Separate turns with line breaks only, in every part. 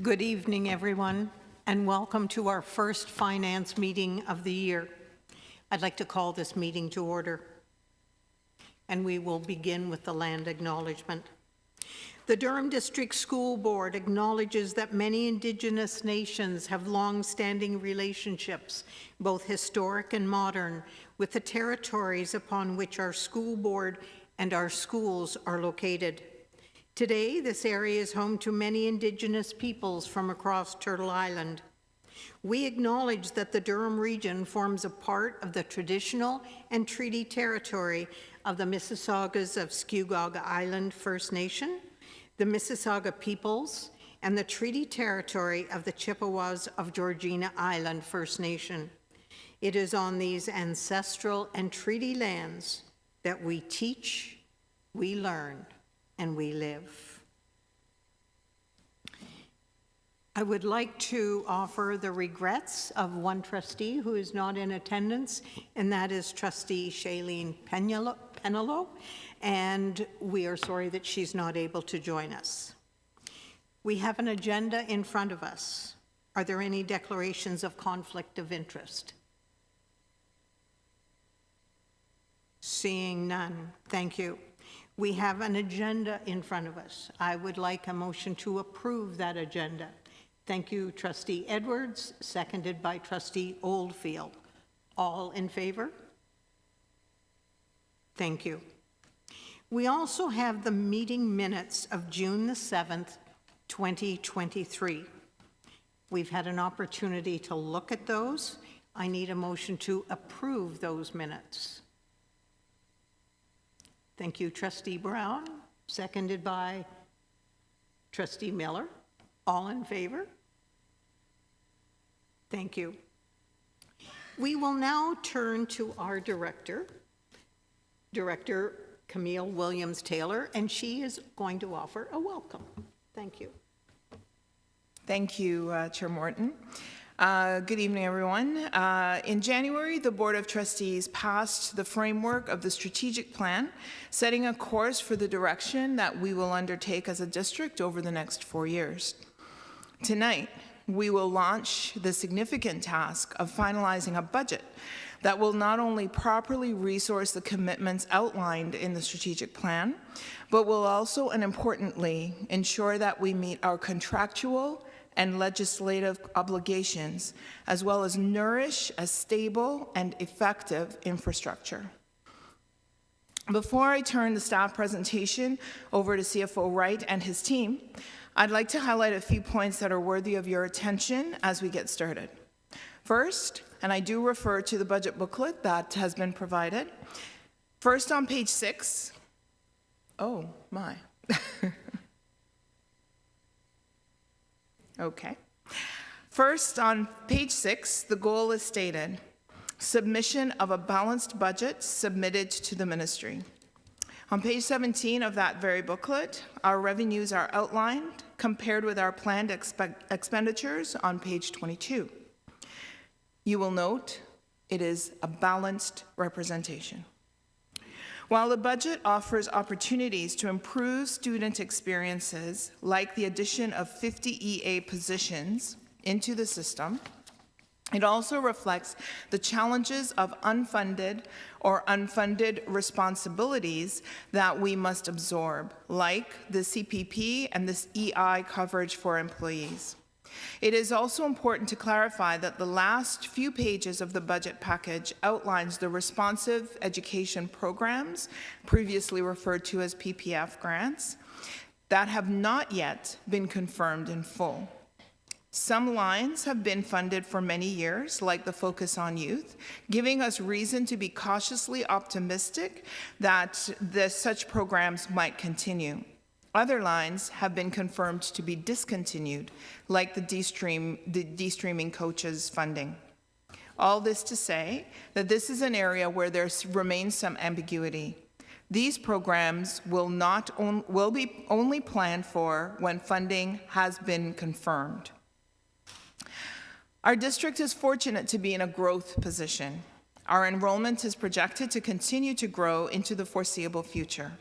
Good evening, everyone, and welcome to our first finance meeting of the year. I'd like to call this meeting to order, and we will begin with the land acknowledgement. The Durham District School Board acknowledges that many Indigenous nations have long-standing relationships, both historic and modern, with the territories upon which our school board and our schools are located. Today, this area is home to many Indigenous peoples from across Turtle Island. We acknowledge that the Durham region forms a part of the traditional and treaty territory of the Mississaugas of Scugog Island First Nation, the Mississauga peoples, and the treaty territory of the Chippewas of Georgina Island First Nation. It is on these ancestral and treaty lands that we teach, we learn, and we live. I would like to offer the regrets of one trustee who is not in attendance, and that is Trustee Shailene Penelo, and we are sorry that she's not able to join us. We have an agenda in front of us. Are there any declarations of conflict of interest? Seeing none, thank you. We have an agenda in front of us. I would like a motion to approve that agenda. Thank you, Trustee Edwards, seconded by Trustee Oldfield. All in favor? Thank you. We also have the meeting minutes of June the 7th, 2023. We've had an opportunity to look at those. I need a motion to approve those minutes. Thank you, Trustee Brown, seconded by Trustee Miller. All in favor? Thank you. We will now turn to our director, Director Camille Williams-Taylor, and she is going to offer a welcome. Thank you.
Thank you, Chair Morton. Good evening, everyone. In January, the Board of Trustees passed the framework of the strategic plan, setting a course for the direction that we will undertake as a district over the next 4 years. Tonight, we will launch the significant task of finalizing a budget that will not only properly resource the commitments outlined in the strategic plan, but will also, and importantly, ensure that we meet our contractual and legislative obligations, as well as nourish a stable and effective infrastructure. Before I turn the staff presentation over to CFO Wright and his team, I'd like to highlight a few points that are worthy of your attention as we get started. First, and I do refer to the budget booklet that has been provided. First, on page 6, oh my. Okay. First, on page 6, the goal is stated: submission of a balanced budget submitted to the ministry. On page 17 of that very booklet, our revenues are outlined compared with our planned expenditures on page 22. You will note it is a balanced representation. While the budget offers opportunities to improve student experiences, like the addition of 50 EA positions into the system, it also reflects the challenges of unfunded responsibilities that we must absorb, like the CPP and this EI coverage for employees. It is also important to clarify that the last few pages of the budget package outlines the responsive education programs, previously referred to as PPF grants, that have not yet been confirmed in full. Some lines have been funded for many years, like the Focus on Youth, giving us reason to be cautiously optimistic that such programs might continue. Other lines have been confirmed to be discontinued, like the de-streaming coaches funding. All this to say that this is an area where there remains some ambiguity. These programs will be only planned for when funding has been confirmed. Our district is fortunate to be in a growth position. Our enrollment is projected to continue to grow into the foreseeable future.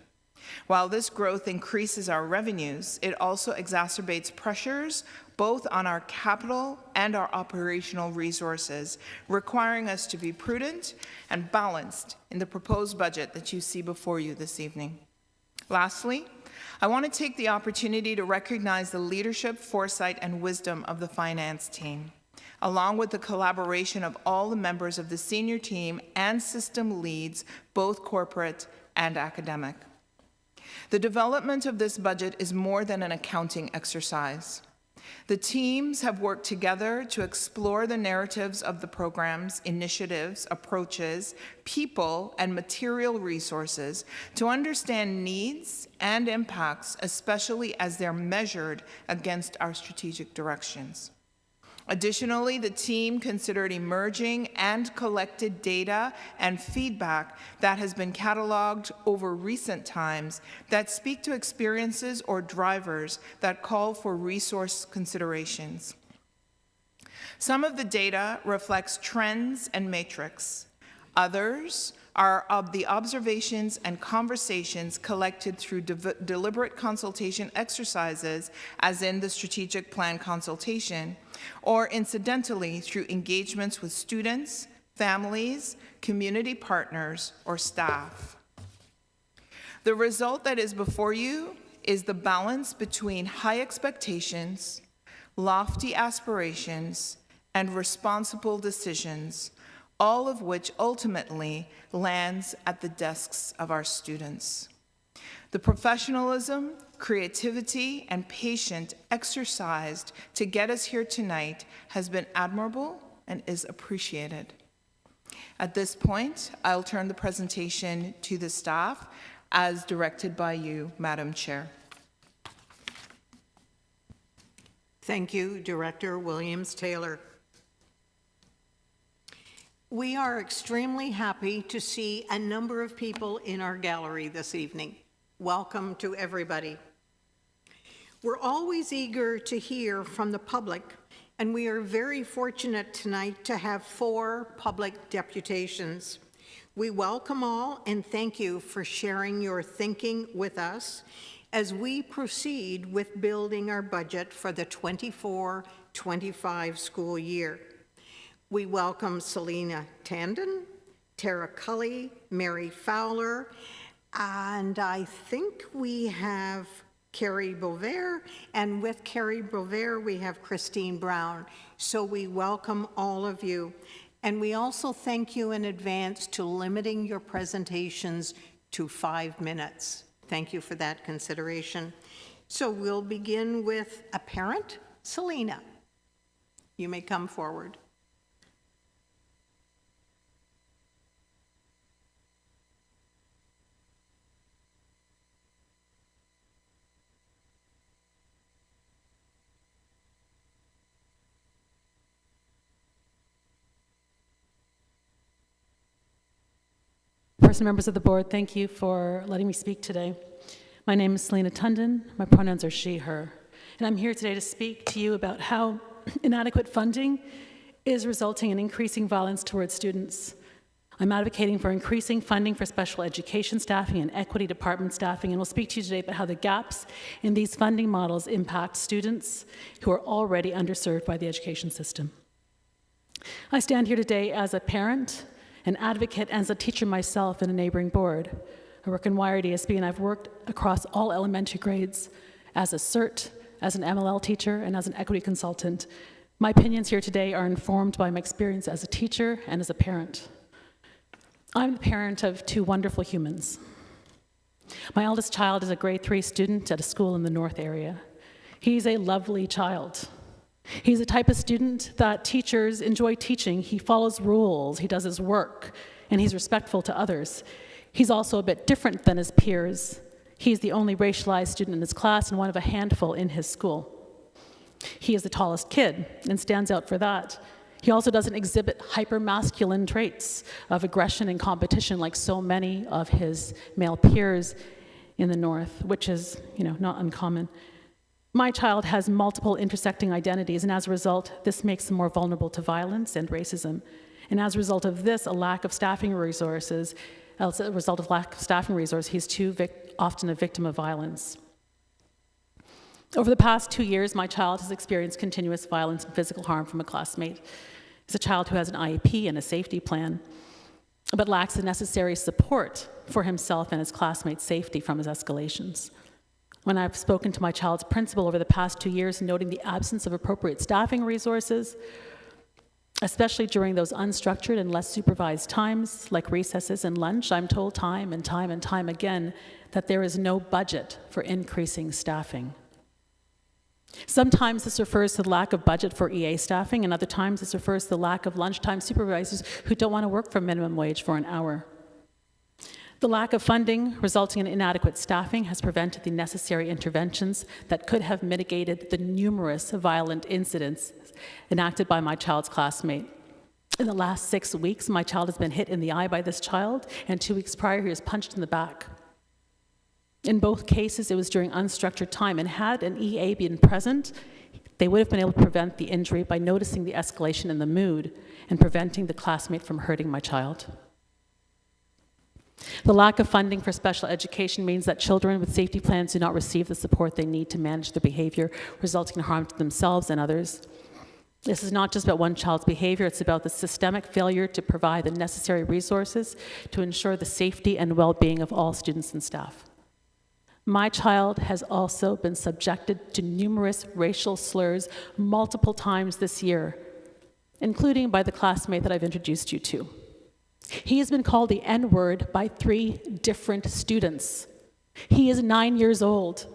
While this growth increases our revenues, it also exacerbates pressures both on our capital and our operational resources, requiring us to be prudent and balanced in the proposed budget that you see before you this evening. Lastly, I want to take the opportunity to recognize the leadership, foresight, and wisdom of the finance team, along with the collaboration of all the members of the senior team and system leads, both corporate and academic. The development of this budget is more than an accounting exercise. The teams have worked together to explore the narratives of the programs, initiatives, approaches, people, and material resources to understand needs and impacts, especially as they're measured against our strategic directions. Additionally, the team considered emerging and collected data and feedback that has been cataloged over recent times that speak to experiences or drivers that call for resource considerations. Some of the data reflects trends and matrix. Others are of the observations and conversations collected through deliberate consultation exercises, as in the strategic plan consultation, or incidentally through engagements with students, families, community partners, or staff. The result that is before you is the balance between high expectations, lofty aspirations, and responsible decisions, all of which ultimately lands at the desks of our students. The professionalism, creativity, and patience exercised to get us here tonight has been admirable and is appreciated. At this point, I'll turn the presentation to the staff as directed by you, Madam Chair.
Thank you, Director Williams-Taylor. We are extremely happy to see a number of people in our gallery this evening. Welcome to everybody. We're always eager to hear from the public, and we are very fortunate tonight to have 4 public deputations. We welcome all and thank you for sharing your thinking with us as we proceed with building our budget for the 24-25 school year. We welcome Selena Tandon, Tara Cully, Mary Fowler, and I think we have Carrie Bovair, and with Carrie Bovair, we have Christine Brown. So we welcome all of you. And we also thank you in advance to limiting your presentations to 5 minutes. Thank you for that consideration. So we'll begin with a parent, Selena. You may come forward.
Person, members of the board, thank you for letting me speak today. My name is Selena Tundon. My pronouns are she, her. And I'm here today to speak to you about how inadequate funding is resulting in increasing violence towards students. I'm advocating for increasing funding for special education staffing and equity department staffing, and will speak to you today about how the gaps in these funding models impact students who are already underserved by the education system. I stand here today as a parent, an advocate, and as a teacher myself in a neighboring board. I work in YRDSB, and I've worked across all elementary grades as a CERT, as an MLL teacher, and as an equity consultant. My opinions here today are informed by my experience as a teacher and as a parent. I'm the parent of 2 wonderful humans. My eldest child is a grade 3 student at a school in the North area. He's a lovely child. He's the type of student that teachers enjoy teaching. He follows rules, he does his work, and he's respectful to others. He's also a bit different than his peers. He's the only racialized student in his class and one of a handful in his school. He is the tallest kid and stands out for that. He also doesn't exhibit hyper-masculine traits of aggression and competition like so many of his male peers in the North, which is, not uncommon. My child has multiple intersecting identities, and as a result, this makes him more vulnerable to violence and racism. And as a result of this, he's too often a victim of violence. Over the past 2 years, my child has experienced continuous violence and physical harm from a classmate. He's a child who has an IEP and a safety plan, but lacks the necessary support for himself and his classmates' safety from his escalations. When I've spoken to my child's principal over the past 2 years, noting the absence of appropriate staffing resources, especially during those unstructured and less supervised times, like recesses and lunch, I'm told time and time again that there is no budget for increasing staffing. Sometimes this refers to the lack of budget for EA staffing, and other times this refers to the lack of lunchtime supervisors who don't want to work for minimum wage for an hour. The lack of funding resulting in inadequate staffing has prevented the necessary interventions that could have mitigated the numerous violent incidents enacted by my child's classmate. In the last 6 weeks, my child has been hit in the eye by this child, and 2 weeks prior, he was punched in the back. In both cases, it was during unstructured time, and had an EA been present, they would have been able to prevent the injury by noticing the escalation in the mood and preventing the classmate from hurting my child. The lack of funding for special education means that children with safety plans do not receive the support they need to manage their behavior, resulting in harm to themselves and others. This is not just about one child's behavior, it's about the systemic failure to provide the necessary resources to ensure the safety and well-being of all students and staff. My child has also been subjected to numerous racial slurs multiple times this year, including by the classmate that I've introduced you to. He has been called the N-word by 3 different students. He is 9 years old.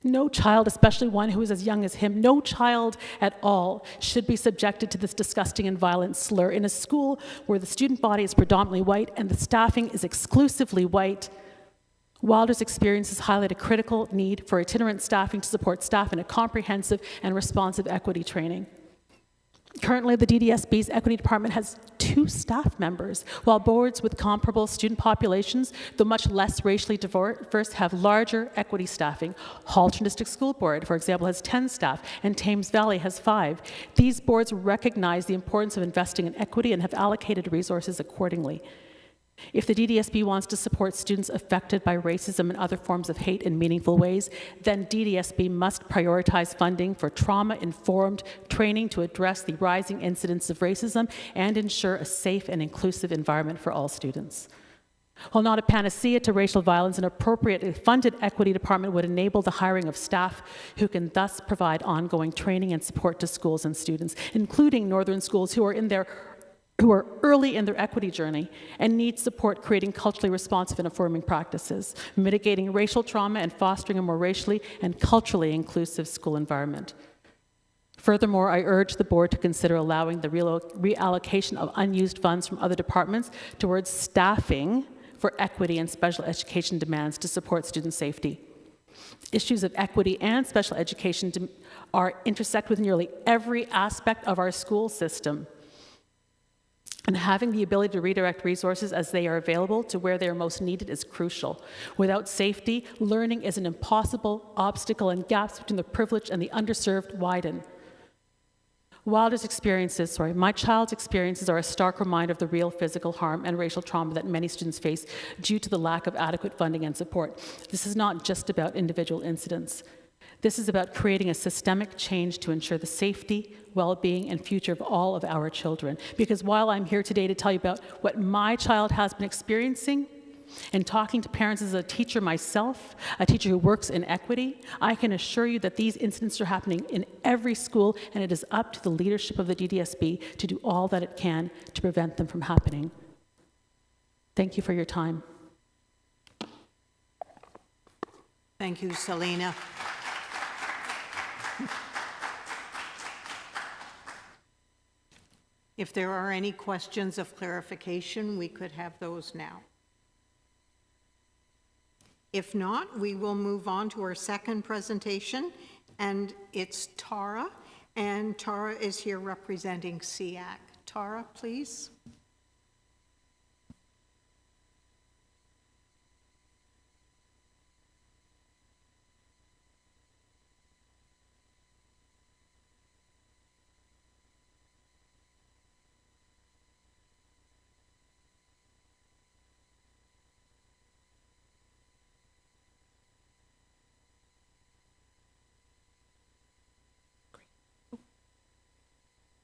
No child, especially one who is as young as him, no child at all should be subjected to this disgusting and violent slur in a school where the student body is predominantly white and the staffing is exclusively white. Wilder's experiences highlight a critical need for itinerant staffing to support staff in a comprehensive and responsive equity training. Currently, the DDSB's equity department has 2 staff members, while boards with comparable student populations, though much less racially diverse, have larger equity staffing. Halton District School Board, for example, has 10 staff, and Thames Valley has 5. These boards recognize the importance of investing in equity and have allocated resources accordingly. If the DDSB wants to support students affected by racism and other forms of hate in meaningful ways, then DDSB must prioritize funding for trauma-informed training to address the rising incidence of racism and ensure a safe and inclusive environment for all students. While not a panacea to racial violence, an appropriately funded equity department would enable the hiring of staff who can thus provide ongoing training and support to schools and students, including northern schools who are early in their equity journey and need support creating culturally responsive and affirming practices, mitigating racial trauma, and fostering a more racially and culturally inclusive school environment. Furthermore, I urge the board to consider allowing the reallocation of unused funds from other departments towards staffing for equity and special education demands to support student safety. Issues of equity and special education intersect with nearly every aspect of our school system. And having the ability to redirect resources as they are available to where they are most needed is crucial. Without safety, learning is an impossible obstacle, and gaps between the privileged and the underserved widen. My child's experiences are a stark reminder of the real physical harm and racial trauma that many students face due to the lack of adequate funding and support. This is not just about individual incidents. This is about creating a systemic change to ensure the safety, well-being, and future of all of our children. Because while I'm here today to tell you about what my child has been experiencing, and talking to parents as a teacher myself, a teacher who works in equity, I can assure you that these incidents are happening in every school, and it is up to the leadership of the DDSB to do all that it can to prevent them from happening. Thank you for your time.
Thank you, Selena. If there are any questions of clarification, we could have those now. If not, we will move on to our second presentation, and it's Tara, and Tara is here representing SEAC. Tara, please.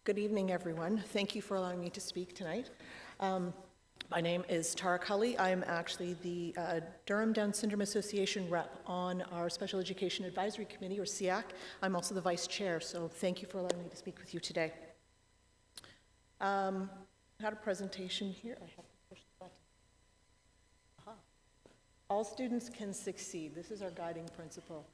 Good evening, everyone. Thank you for allowing me to speak tonight. My name is Tara Cully. I'm actually the Durham Down Syndrome Association rep on our Special Education Advisory Committee, or SEAC. I'm also the vice chair, so thank you for allowing me to speak with you today. I had a presentation here. I have to push the button. Aha. All students can succeed. This is our guiding principle.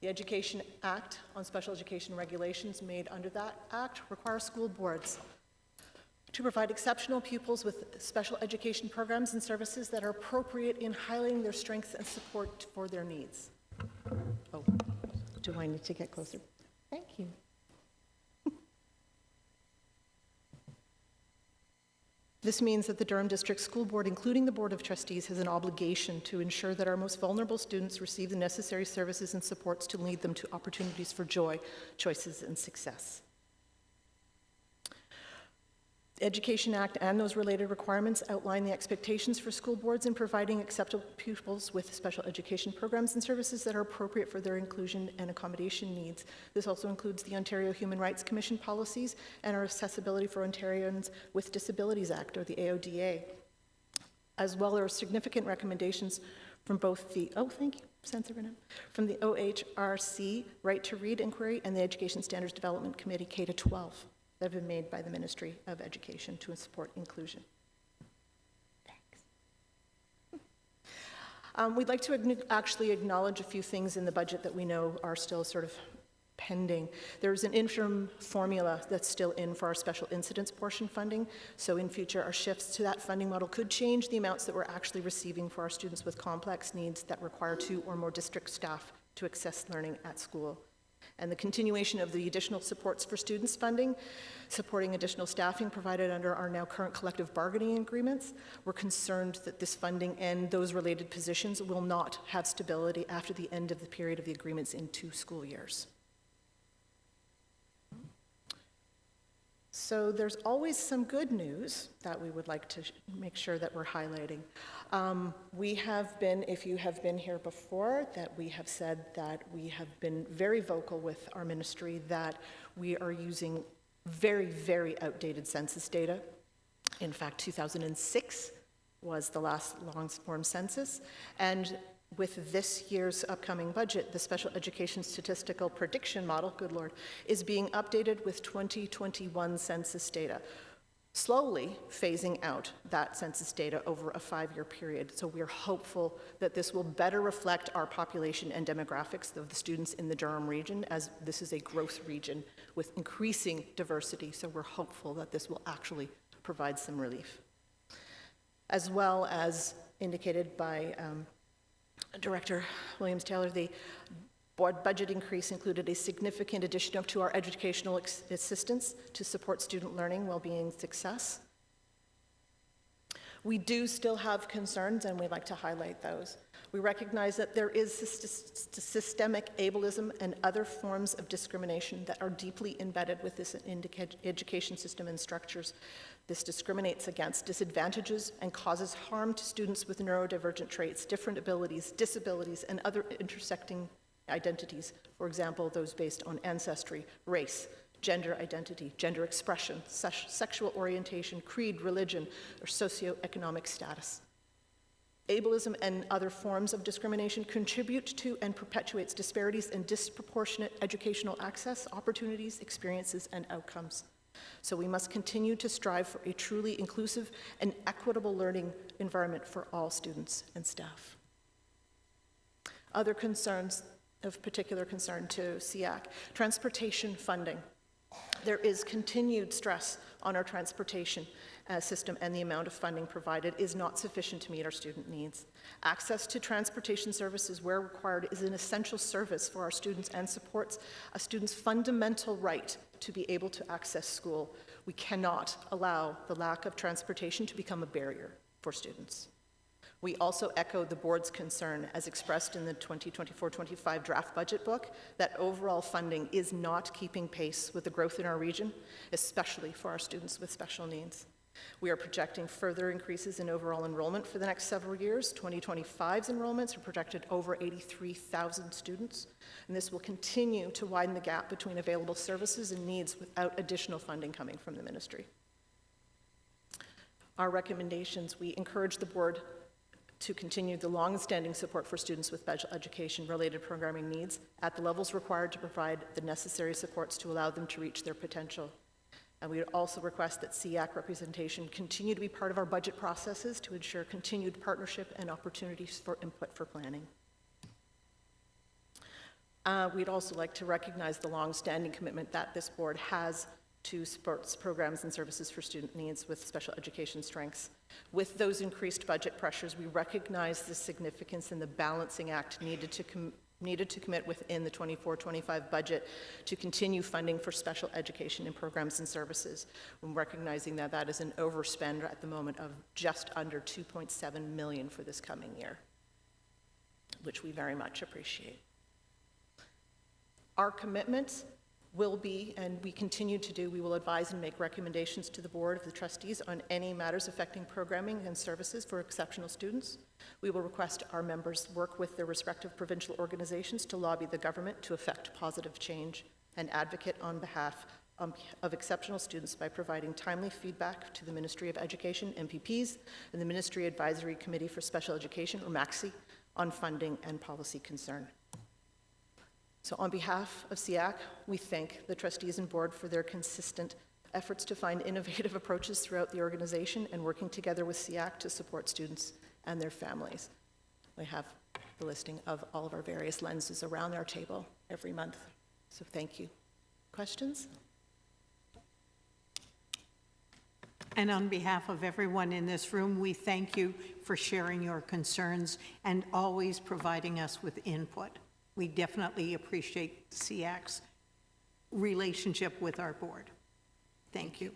The Education Act on Special Education Regulations made under that act require school boards to provide exceptional pupils with special education programs and services that are appropriate in highlighting their strengths and support for their needs. Oh, do I need to get closer? Thank you. This means that the Durham District School Board, including the Board of Trustees, has an obligation to ensure that our most vulnerable students receive the necessary services and supports to lead them to opportunities for joy, choices, and success. The Education Act and those related requirements outline the expectations for school boards in providing acceptable pupils with special education programs and services that are appropriate for their inclusion and accommodation needs. This also includes the Ontario Human Rights Commission policies and our Accessibility for Ontarians with Disabilities Act, or the AODA. As well, there are significant recommendations from both the, from the OHRC Right to Read inquiry and the Education Standards Development Committee K-12. That have been made by the Ministry of Education to support inclusion. Thanks. We'd like to actually acknowledge a few things in the budget that we know are still sort of pending. There's an interim formula that's still in for our special incidents portion funding. So in future, our shifts to that funding model could change the amounts that we're actually receiving for our students with complex needs that require 2 or more district staff to access learning at school. And the continuation of the additional supports for students funding, supporting additional staffing provided under our now current collective bargaining agreements. We're concerned that this funding and those related positions will not have stability after the end of the period of the agreements in 2 school years. So there's always some good news that we would like to make sure that we're highlighting. We have been, if you have been here before, that we have said that we have been very vocal with our ministry that we are using very, very outdated census data. In fact, 2006 was the last long-form census, and with this year's upcoming budget, the Special Education Statistical Prediction Model, good Lord, is being updated with 2021 census data, slowly phasing out that census data over a 5-year period. So we're hopeful that this will better reflect our population and demographics of the students in the Durham region, as this is a growth region with increasing diversity. So we're hopeful that this will actually provide some relief. As well as indicated by Director Williams-Taylor, the board budget increase included a significant addition to our educational assistance to support student learning, well-being, success. We do still have concerns, and we'd like to highlight those. We recognize that there is systemic ableism and other forms of discrimination that are deeply embedded with this education system and structures. This discriminates against, disadvantages, and causes harm to students with neurodivergent traits, different abilities, disabilities, and other intersecting identities. For example, those based on ancestry, race, gender identity, gender expression, sexual orientation, creed, religion, or socioeconomic status. Ableism and other forms of discrimination contribute to and perpetuates disparities in disproportionate educational access, opportunities, experiences, and outcomes. So we must continue to strive for a truly inclusive and equitable learning environment for all students and staff. Other concerns of particular concern to SEAC, transportation funding. There is continued stress on our transportation system, and the amount of funding provided is not sufficient to meet our student needs. Access to transportation services where required is an essential service for our students and supports a student's fundamental right to be able to access school. We cannot allow the lack of transportation to become a barrier for students. We also echo the board's concern, as expressed in the 2024-25 draft budget book, that overall funding is not keeping pace with the growth in our region, especially for our students with special needs. We are projecting further increases in overall enrollment for the next several years. 2025's enrollments are projected over 83,000 students, and this will continue to widen the gap between available services and needs without additional funding coming from the ministry. Our recommendations, we encourage the board to continue the long-standing support for students with special education-related programming needs at the levels required to provide the necessary supports to allow them to reach their potential. And we would also request that SEAC representation continue to be part of our budget processes to ensure continued partnership and opportunities for input for planning. We'd also like to recognize the long-standing commitment that this board has to sports programs and services for student needs with special education strengths. With those increased budget pressures, we recognize the significance and the balancing act needed to commit within the 24-25 budget to continue funding for special education and programs and services, when recognizing that that is an overspend at the moment of just under $2.7 million for this coming year, which we very much appreciate. Our commitments will be, and we continue to do, we will advise and make recommendations to the Board of the Trustees on any matters affecting programming and services for exceptional students. We will request our members work with their respective provincial organizations to lobby the government to effect positive change and advocate on behalf of exceptional students by providing timely feedback to the Ministry of Education, MPPs, and the Ministry Advisory Committee for Special Education, or MACSE, on funding and policy concern. So on behalf of SEAC, we thank the trustees and board for their consistent efforts to find innovative approaches throughout the organization and working together with SEAC to support students and their families. We have the listing of all of our various lenses around our table every month. So thank you. Questions?
And on behalf of everyone in this room, we thank you for sharing your concerns and always providing us with input. We definitely appreciate SEAC's relationship with our board. Thank you.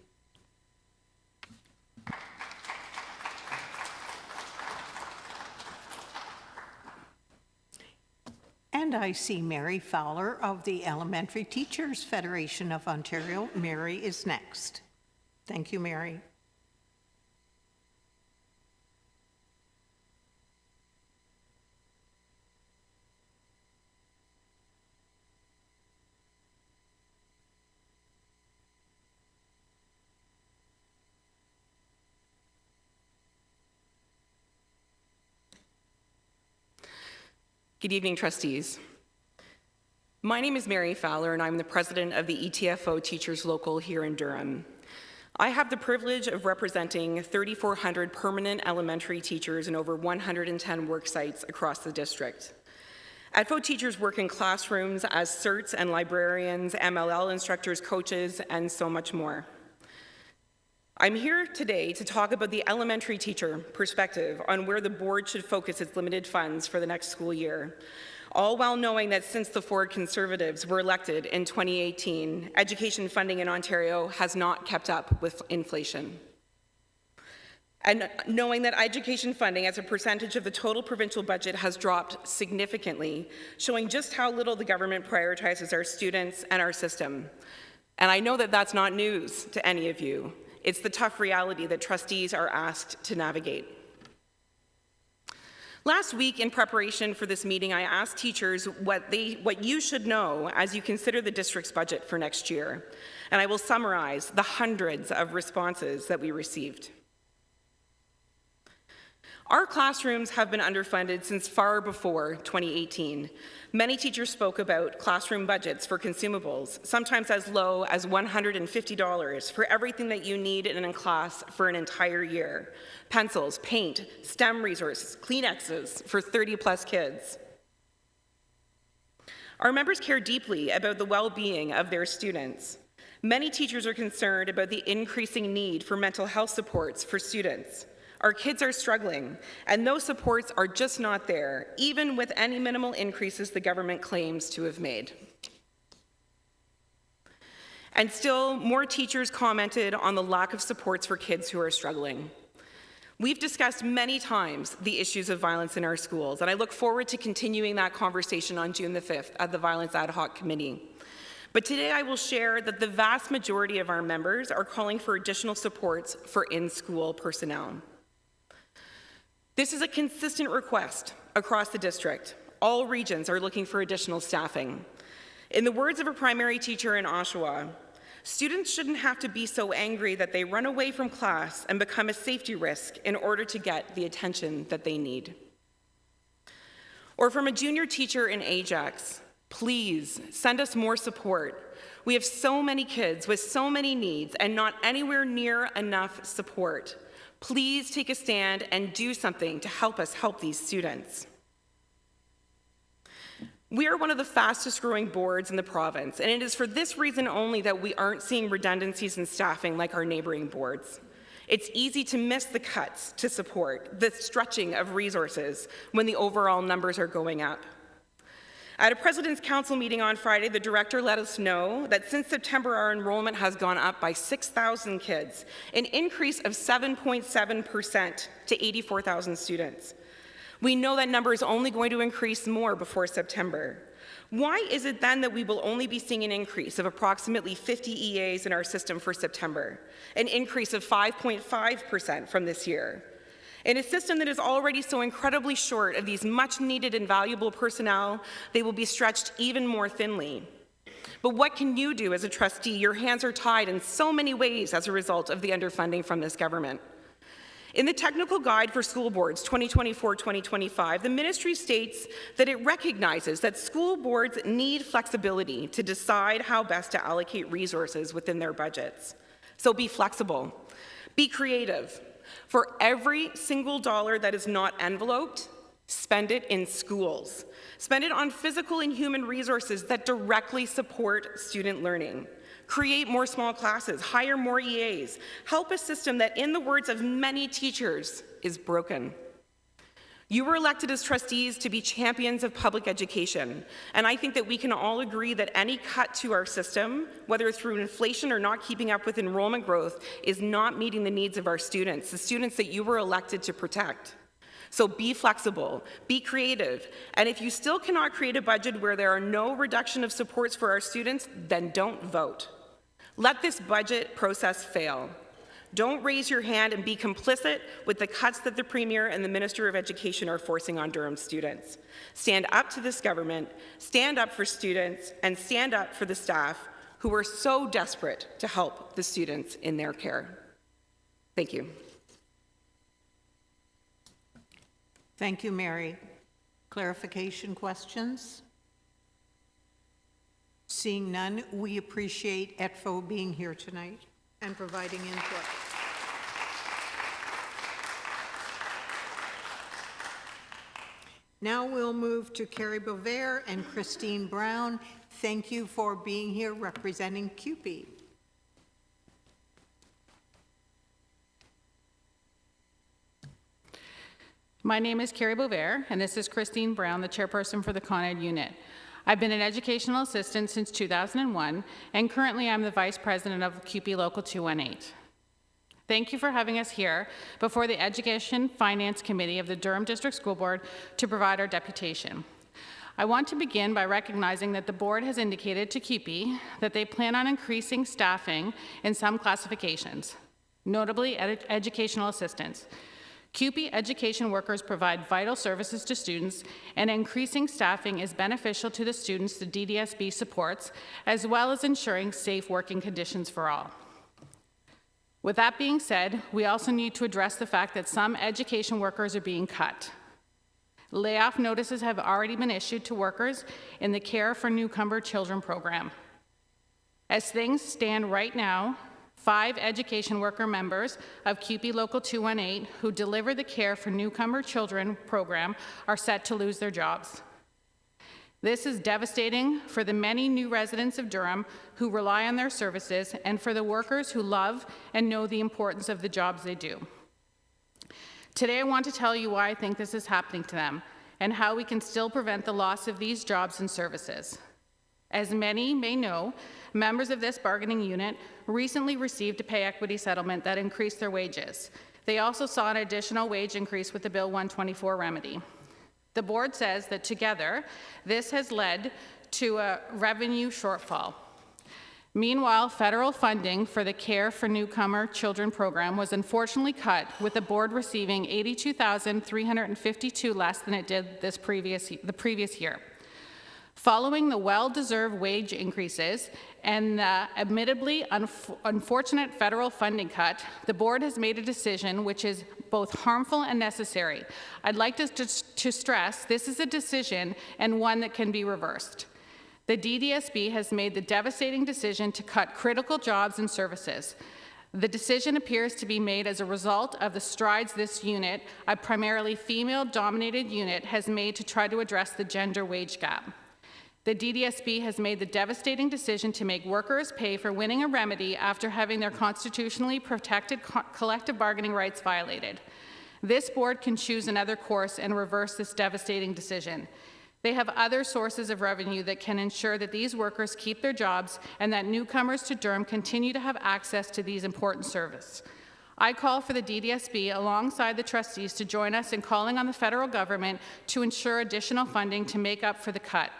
And I see Mary Fowler of the Elementary Teachers Federation of Ontario. Mary is next. Thank you, Mary.
Good evening, trustees. My name is Mary Fowler, and I'm the president of the ETFO Teachers Local here in Durham. I have the privilege of representing 3,400 permanent elementary teachers and over 110 work sites across the district. ETFO teachers work in classrooms as CERTs and librarians, MLL instructors, coaches, and so much more. I'm here today to talk about the elementary teacher perspective on where the board should focus its limited funds for the next school year, all while knowing that since the Ford Conservatives were elected in 2018, education funding in Ontario has not kept up with inflation. And knowing that education funding as a percentage of the total provincial budget has dropped significantly, showing just how little the government prioritizes our students and our system. And I know that that's not news to any of you. It's the tough reality that trustees are asked to navigate. Last week, in preparation for this meeting, I asked teachers what you should know as you consider the district's budget for next year. And I will summarize the hundreds of responses that we received. Our classrooms have been underfunded since far before 2018. Many teachers spoke about classroom budgets for consumables, sometimes as low as $150 for everything that you need in a class for an entire year. Pencils, paint, STEM resources, Kleenexes for 30+ kids. Our members care deeply about the well-being of their students. Many teachers are concerned about the increasing need for mental health supports for students. Our kids are struggling, and those supports are just not there, even with any minimal increases the government claims to have made. And still, more teachers commented on the lack of supports for kids who are struggling. We've discussed many times the issues of violence in our schools, and I look forward to continuing that conversation on June the 5th at the Violence Ad Hoc Committee. But today I will share that the vast majority of our members are calling for additional supports for in-school personnel. This is a consistent request across the district. All regions are looking for additional staffing. In the words of a primary teacher in Oshawa, students shouldn't have to be so angry that they run away from class and become a safety risk in order to get the attention that they need. Or from a junior teacher in Ajax, please send us more support. We have so many kids with so many needs and not anywhere near enough support. Please take a stand and do something to help us help these students. We are one of the fastest growing boards in the province, and it is for this reason only that we aren't seeing redundancies in staffing like our neighboring boards. It's easy to miss the cuts to support, the stretching of resources when the overall numbers are going up. At a President's Council meeting on Friday, the director let us know that since September, our enrollment has gone up by 6,000 kids, an increase of 7.7% to 84,000 students. We know that number is only going to increase more before September. Why is it then that we will only be seeing an increase of approximately 50 EAs in our system for September, an increase of 5.5% from this year? In a system that is already so incredibly short of these much needed and valuable personnel, they will be stretched even more thinly. But what can you do as a trustee? Your hands are tied in so many ways as a result of the underfunding from this government. In the Technical Guide for School Boards 2024-2025, the ministry states that it recognizes that school boards need flexibility to decide how best to allocate resources within their budgets. So be flexible, be creative. For every single dollar that is not enveloped, spend it in schools. Spend it on physical and human resources that directly support student learning. Create more small classes, hire more EAs, help a system that, in the words of many teachers, is broken. You were elected as trustees to be champions of public education, and I think that we can all agree that any cut to our system, whether through inflation or not keeping up with enrollment growth, is not meeting the needs of our students, the students that you were elected to protect. So be flexible, be creative, and if you still cannot create a budget where there are no reduction of supports for our students, then don't vote. Let this budget process fail. Don't raise your hand and be complicit with the cuts that the Premier and the Minister of Education are forcing on Durham students. Stand up to this government, stand up for students, and stand up for the staff who are so desperate to help the students in their care. Thank you.
Thank you, Mary. Clarification questions? Seeing none, we appreciate ETFO being here tonight and providing input. Now we'll move to Carrie Bovair and Christine Brown. Thank you for being here representing CUPE.
My name is Carrie Bovair, and this is Christine Brown, the chairperson for the Con Ed unit. I've been an educational assistant since 2001, and currently I'm the vice president of CUPE Local 218. Thank you for having us here before the Education Finance Committee of the Durham District School Board to provide our deputation. I want to begin by recognizing that the board has indicated to CUPE that they plan on increasing staffing in some classifications, notably educational assistants. CUPE education workers provide vital services to students, and increasing staffing is beneficial to the students the DDSB supports, as well as ensuring safe working conditions for all. With that being said, we also need to address the fact that some education workers are being cut. Layoff notices have already been issued to workers in the Care for Newcomer Children program. As things stand right now, 5 education worker members of CUPE Local 218 who deliver the Care for Newcomer Children program are set to lose their jobs. This is devastating for the many new residents of Durham who rely on their services and for the workers who love and know the importance of the jobs they do. Today I want to tell you why I think this is happening to them and how we can still prevent the loss of these jobs and services. As many may know, members of this bargaining unit recently received a pay equity settlement that increased their wages. They also saw an additional wage increase with the Bill 124 remedy. The board says that together, this has led to a revenue shortfall. Meanwhile, federal funding for the Care for Newcomer Children program was unfortunately cut, with the board receiving $82,352 less than it did the previous year. Following the well-deserved wage increases and the admittedly unfortunate federal funding cut, the board has made a decision which is both harmful and necessary. I'd like to stress this is a decision and one that can be reversed. The DDSB has made the devastating decision to cut critical jobs and services. The decision appears to be made as a result of the strides this unit, a primarily female-dominated unit, has made to try to address the gender wage gap. The DDSB has made the devastating decision to make workers pay for winning a remedy after having their constitutionally protected collective bargaining rights violated. This board can choose another course and reverse this devastating decision. They have other sources of revenue that can ensure that these workers keep their jobs and that newcomers to Durham continue to have access to these important services. I call for the DDSB alongside the trustees to join us in calling on the federal government to ensure additional funding to make up for the cut.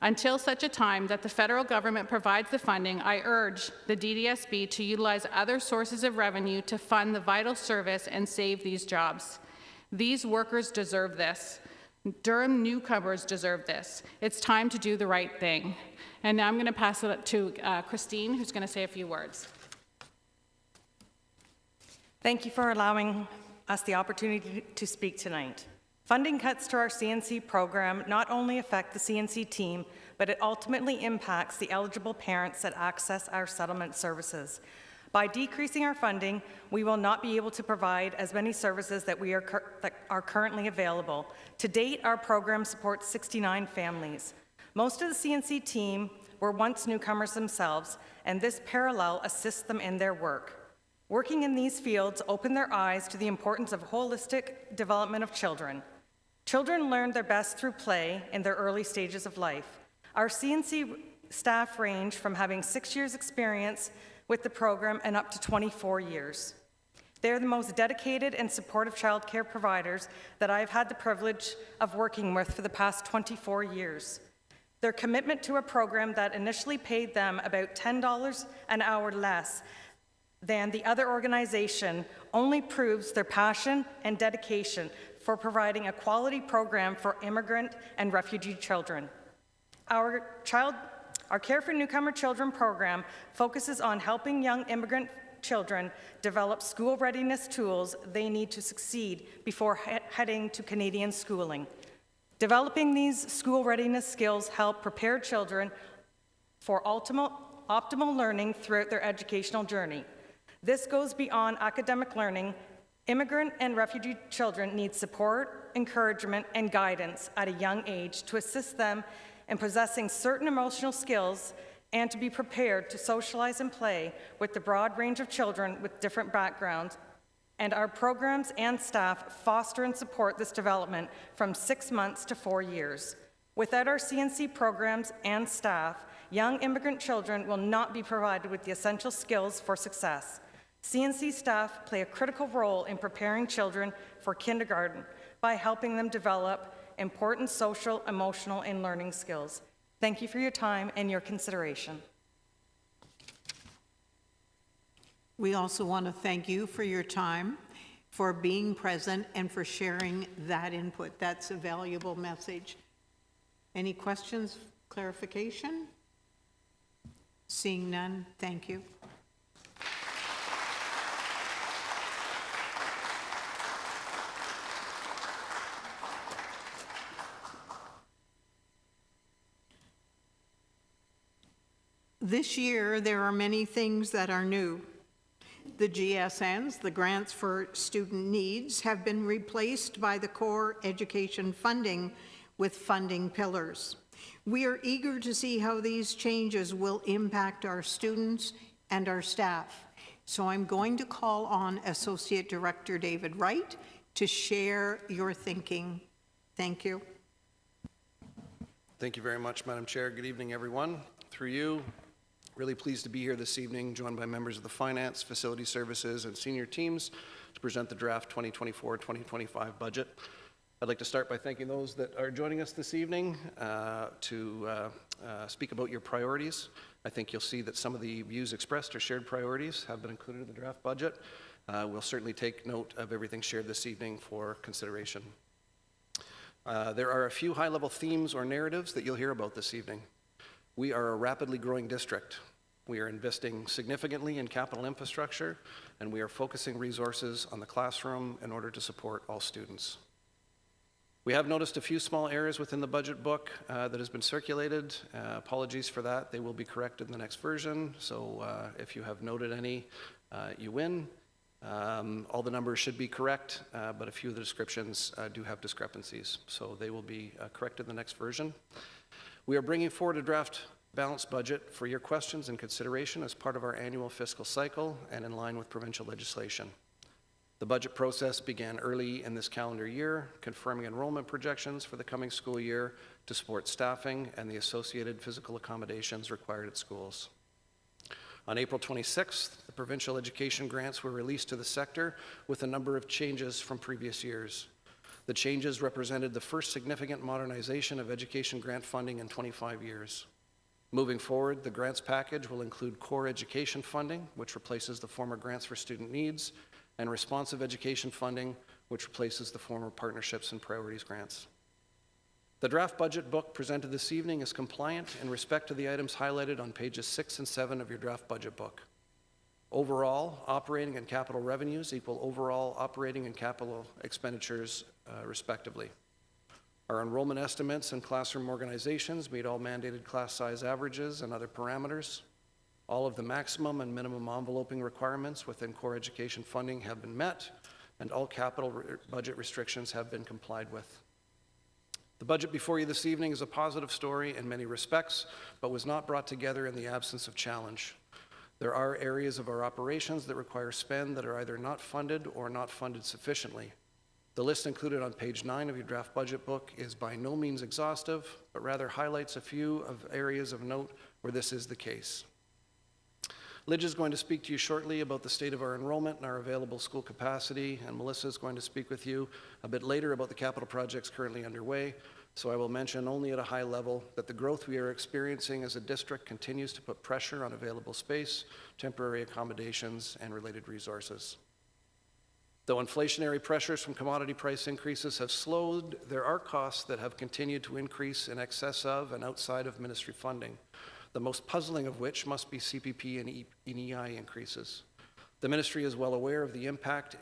Until such a time that the federal government provides the funding, I urge the DDSB to utilize other sources of revenue to fund the vital service and save these jobs. These workers deserve this. Durham newcomers deserve this. It's time to do the right thing. And now I'm going to pass it to Christine, who's going to say a few words.
Thank you for allowing us the opportunity to speak tonight. Funding cuts to our CNC program not only affect the CNC team, but it ultimately impacts the eligible parents that access our settlement services. By decreasing our funding, we will not be able to provide as many services that are currently available. To date, our program supports 69 families. Most of the CNC team were once newcomers themselves, and this parallel assists them in their work. Working in these fields opened their eyes to the importance of holistic development of children. Children learn their best through play in their early stages of life. Our CNC staff range from having 6 years experience with the program and up to 24 years. They're the most dedicated and supportive childcare providers that I've had the privilege of working with for the past 24 years. Their commitment to a program that initially paid them about $10 an hour less than the other organization only proves their passion and dedication for providing a quality program for immigrant and refugee children. Our Care for Newcomer Children program focuses on helping young immigrant children develop school readiness tools they need to succeed before heading to Canadian schooling. Developing these school readiness skills help prepare children for optimal learning throughout their educational journey. This goes beyond academic learning. Immigrant and refugee children need support, encouragement, and guidance at a young age to assist them in possessing certain emotional skills and to be prepared to socialize and play with the broad range of children with different backgrounds. And our programs and staff foster and support this development from 6 months to 4 years. Without our CNC programs and staff, young immigrant children will not be provided with the essential skills for success. CNC staff play a critical role in preparing children for kindergarten by helping them develop important social, emotional, and learning skills. Thank you for your time and your consideration.
We also want to thank you for your time, for being present, and for sharing that input. That's a valuable message. Any questions, clarification? Seeing none, thank you. This year, there are many things that are new. The GSNs, the Grants for Student Needs, have been replaced by the core education funding with funding pillars. We are eager to see how these changes will impact our students and our staff. So I'm going to call on Associate Director David Wright to share your thinking. Thank you.
Thank you very much, Madam Chair. Good evening, everyone. Through you, really pleased to be here this evening, joined by members of the Finance, Facility Services, and Senior teams to present the draft 2024-2025 budget. I'd like to start by thanking those that are joining us this evening to speak about your priorities. I think you'll see that some of the views expressed or shared priorities have been included in the draft budget. We'll certainly take note of everything shared this evening for consideration. There are a few high-level themes or narratives that you'll hear about this evening. We are a rapidly growing district. We are investing significantly in capital infrastructure, and we are focusing resources on the classroom in order to support all students. We have noticed a few small errors within the budget book that has been circulated. Apologies for that. They will be corrected in the next version. So if you have noted any, you win. All the numbers should be correct, but a few of the descriptions do have discrepancies. So they will be corrected in the next version. We are bringing forward a draft balanced budget for your questions and consideration as part of our annual fiscal cycle and in line with provincial legislation. The budget process began early in this calendar year, confirming enrollment projections for the coming school year to support staffing and the associated physical accommodations required at schools. On April 26th, the provincial education grants were released to the sector with a number of changes from previous years. The changes represented the first significant modernization of education grant funding in 25 years. Moving forward, the grants package will include core education funding, which replaces the former grants for student needs, and responsive education funding, which replaces the former partnerships and priorities grants. The draft budget book presented this evening is compliant in respect to the items highlighted on pages 6 and 7 of your draft budget book. Overall, operating and capital revenues equal overall operating and capital expenditures, respectively. Our enrollment estimates and classroom organizations meet all mandated class size averages and other parameters. All of the maximum and minimum enveloping requirements within core education funding have been met, and all capital budget restrictions have been complied with. The budget before you this evening is a positive story in many respects, but was not brought together in the absence of challenge. There are areas of our operations that require spend that are either not funded or not funded sufficiently. The list included on page 9 of your draft budget book is by no means exhaustive, but rather highlights a few of areas of note where this is the case. Lidge is going to speak to you shortly about the state of our enrollment and our available school capacity, and Melissa is going to speak with you a bit later about the capital projects currently underway. So I will mention only at a high level that the growth we are experiencing as a district continues to put pressure on available space, temporary accommodations, and related resources. Though inflationary pressures from commodity price increases have slowed, there are costs that have continued to increase in excess of and outside of ministry funding, the most puzzling of which must be CPP and EI increases. The ministry is well aware of the impact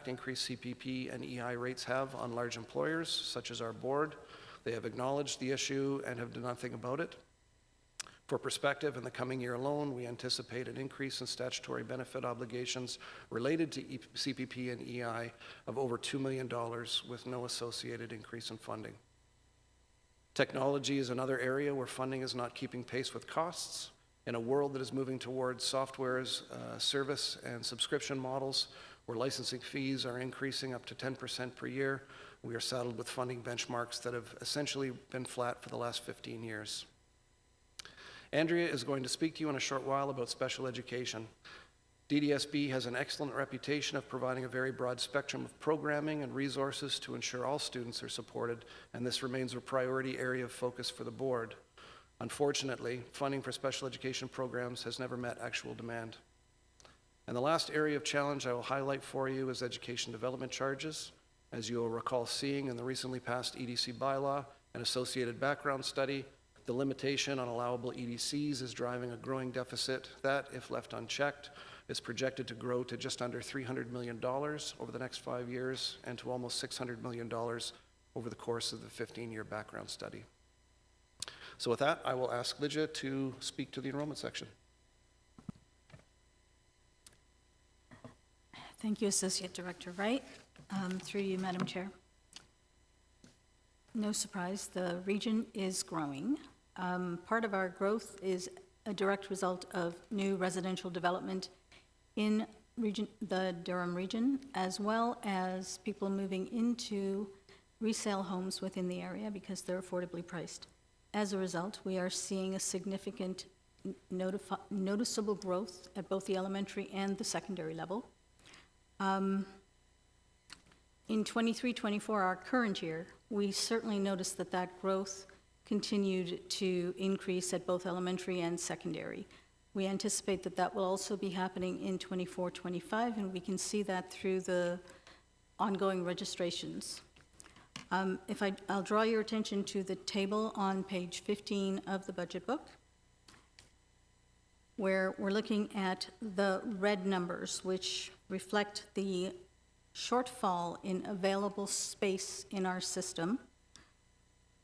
increased CPP and EI rates have on large employers, such as our board. They have acknowledged the issue and have done nothing about it. For perspective, in the coming year alone, we anticipate an increase in statutory benefit obligations related to CPP and EI of over $2 million with no associated increase in funding. Technology is another area where funding is not keeping pace with costs. In a world that is moving towards softwares, service, and subscription models, where licensing fees are increasing up to 10% per year, we are saddled with funding benchmarks that have essentially been flat for the last 15 years. Andrea is going to speak to you in a short while about special education. DDSB has an excellent reputation of providing a very broad spectrum of programming and resources to ensure all students are supported, and this remains a priority area of focus for the board. Unfortunately, funding for special education programs has never met actual demand. And the last area of challenge I will highlight for you is education development charges. As you will recall seeing in the recently passed EDC bylaw and associated background study, the limitation on allowable EDCs is driving a growing deficit that, if left unchecked, is projected to grow to just under $300 million over the next 5 years and to almost $600 million over the course of the 15-year background study. So with that, I will ask Lydia to speak to the enrollment section.
Thank you, Associate Director Wright. Through you, Madam Chair. No surprise, the region is growing. Part of our growth is a direct result of new residential development in the Durham region, as well as people moving into resale homes within the area because they're affordably priced. As a result, we are seeing a significant noticeable growth at both the elementary and the secondary level. In 23-24, our current year, we certainly noticed that that growth continued to increase at both elementary and secondary. We anticipate that that will also be happening in 24-25, and we can see that through the ongoing registrations. I'll draw your attention to the table on page 15 of the budget book, where we're looking at the red numbers, which reflect the shortfall in available space in our system,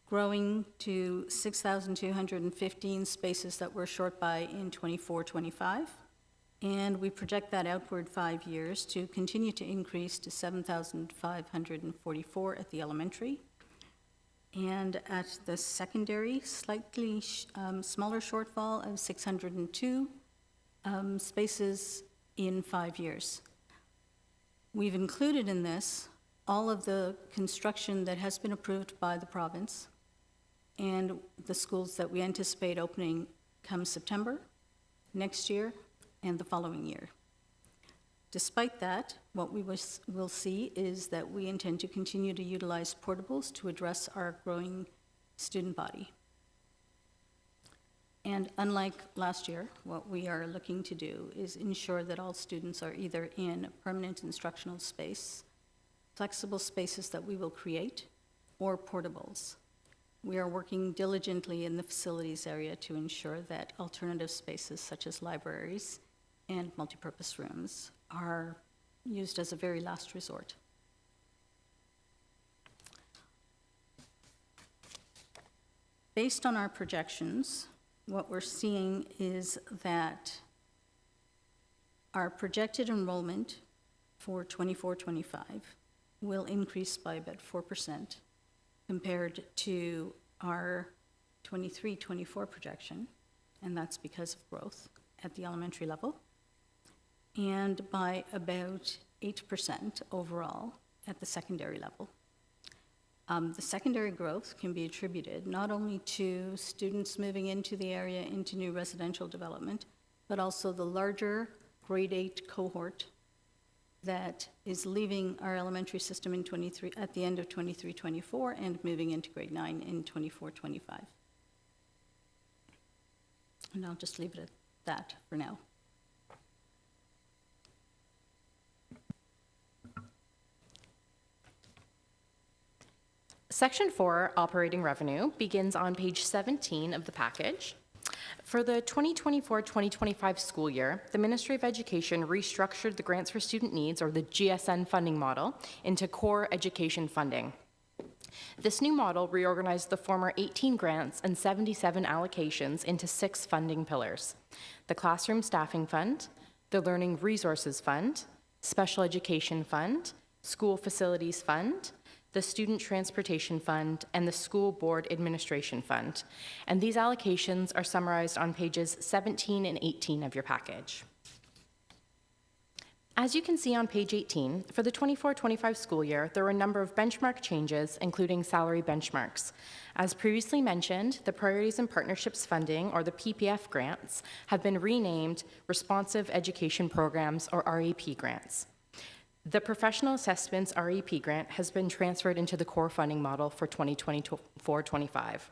growing to 6,215 spaces that we're short by in 24-25. And we project that outward 5 years to continue to increase to 7,544 at the elementary. And at the secondary, slightly smaller shortfall of 602 spaces in 5 years. We've included in this all of the construction that has been approved by the province and the schools that we anticipate opening come September, next year, and the following year. Despite that, what we will see is that we intend to continue to utilize portables to address our growing student body. And unlike last year, what we are looking to do is ensure that all students are either in permanent instructional space, flexible spaces that we will create, or portables. We are working diligently in the facilities area to ensure that alternative spaces such as libraries and multipurpose rooms are used as a very last resort. Based on our projections, what we're seeing is that our projected enrollment for 24-25 will increase by about 4% compared to our 23-24 projection, and that's because of growth at the elementary level, and by about 8% overall at the secondary level. The secondary growth can be attributed not only to students moving into the area into new residential development, but also the larger grade 8 cohort that is leaving our elementary system in at the end of 23-24 and moving into grade 9 in 24-25. And I'll just leave it at that for now.
Section 4, operating revenue, begins on page 17 of the package. For the 2024-2025 school year, the Ministry of Education restructured the Grants for Student Needs, or the GSN funding model, into core education funding. This new model reorganized the former 18 grants and 77 allocations into 6 funding pillars: the Classroom Staffing Fund, the Learning Resources Fund, Special Education Fund, School Facilities Fund, the Student Transportation Fund, and the School Board Administration Fund. And these allocations are summarized on pages 17 and 18 of your package. As you can see on page 18, for the 24-25 school year, there were a number of benchmark changes, including salary benchmarks. As previously mentioned, the Priorities and Partnerships Funding, or the PPF grants, have been renamed Responsive Education Programs, or REP grants. The Professional Assessments REP grant has been transferred into the core funding model for 2024-25.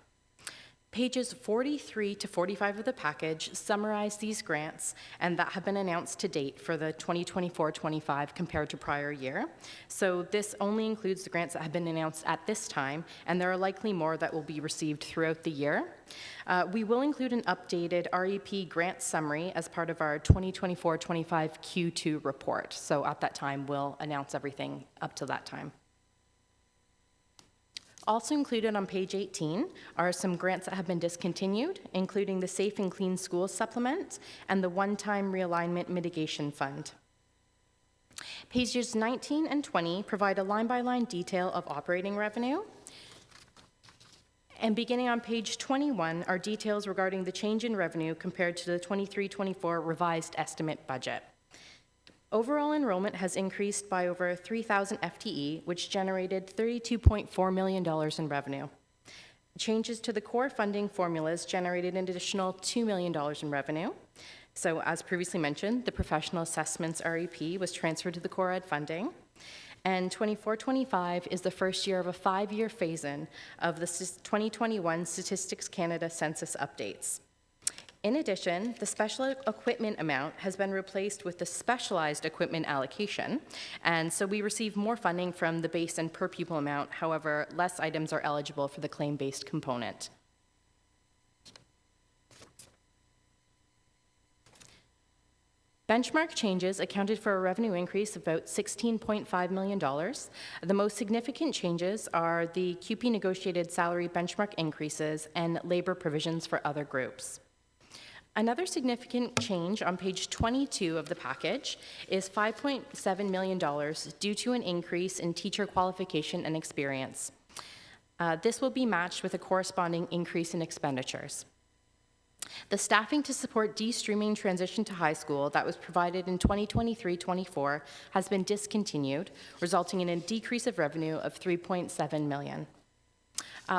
Pages 43 to 45 of the package summarize these grants and that have been announced to date for the 2024-25 compared to prior year. So this only includes the grants that have been announced at this time, and there are likely more that will be received throughout the year. We will include an updated REP grant summary as part of our 2024-25 Q2 report. So at that time, we'll announce everything up to that time. Also included on page 18 are some grants that have been discontinued, including the Safe and Clean Schools Supplement and the One-Time Realignment Mitigation Fund. Pages 19 and 20 provide a line-by-line detail of operating revenue. And beginning on page 21 are details regarding the change in revenue compared to the 23-24 revised estimate budget. Overall enrollment has increased by over 3,000 FTE, which generated $32.4 million in revenue. Changes to the core funding formulas generated an additional $2 million in revenue. So as previously mentioned, the Professional Assessments REP was transferred to the core ed funding. And 24-25 is the first year of a 5-year phase-in of the 2021 Statistics Canada census updates. In addition, the special equipment amount has been replaced with the specialized equipment allocation, and so we receive more funding from the base and per pupil amount. However, less items are eligible for the claim-based component. Benchmark changes accounted for a revenue increase of about $16.5 million. The most significant changes are the CUPE negotiated salary benchmark increases and labor provisions for other groups. Another significant change on page 22 of the package is $5.7 million due to an increase in teacher qualification and experience. This will be matched with a corresponding increase in expenditures. The staffing to support de-streaming transition to high school that was provided in 2023-24 has been discontinued, resulting in a decrease of revenue of $3.7 million.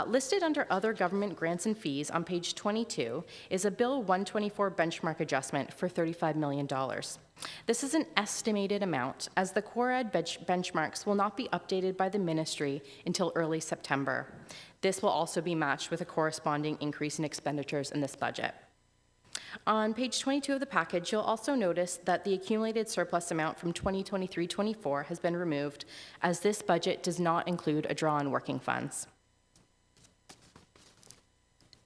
Listed under other government grants and fees on page 22 is a Bill 124 benchmark adjustment for $35 million. This is an estimated amount, as the core ed benchmarks will not be updated by the ministry until early September. This will also be matched with a corresponding increase in expenditures in this budget. On page 22 of the package, you'll also notice that the accumulated surplus amount from 2023-24 has been removed, as this budget does not include a draw on working funds.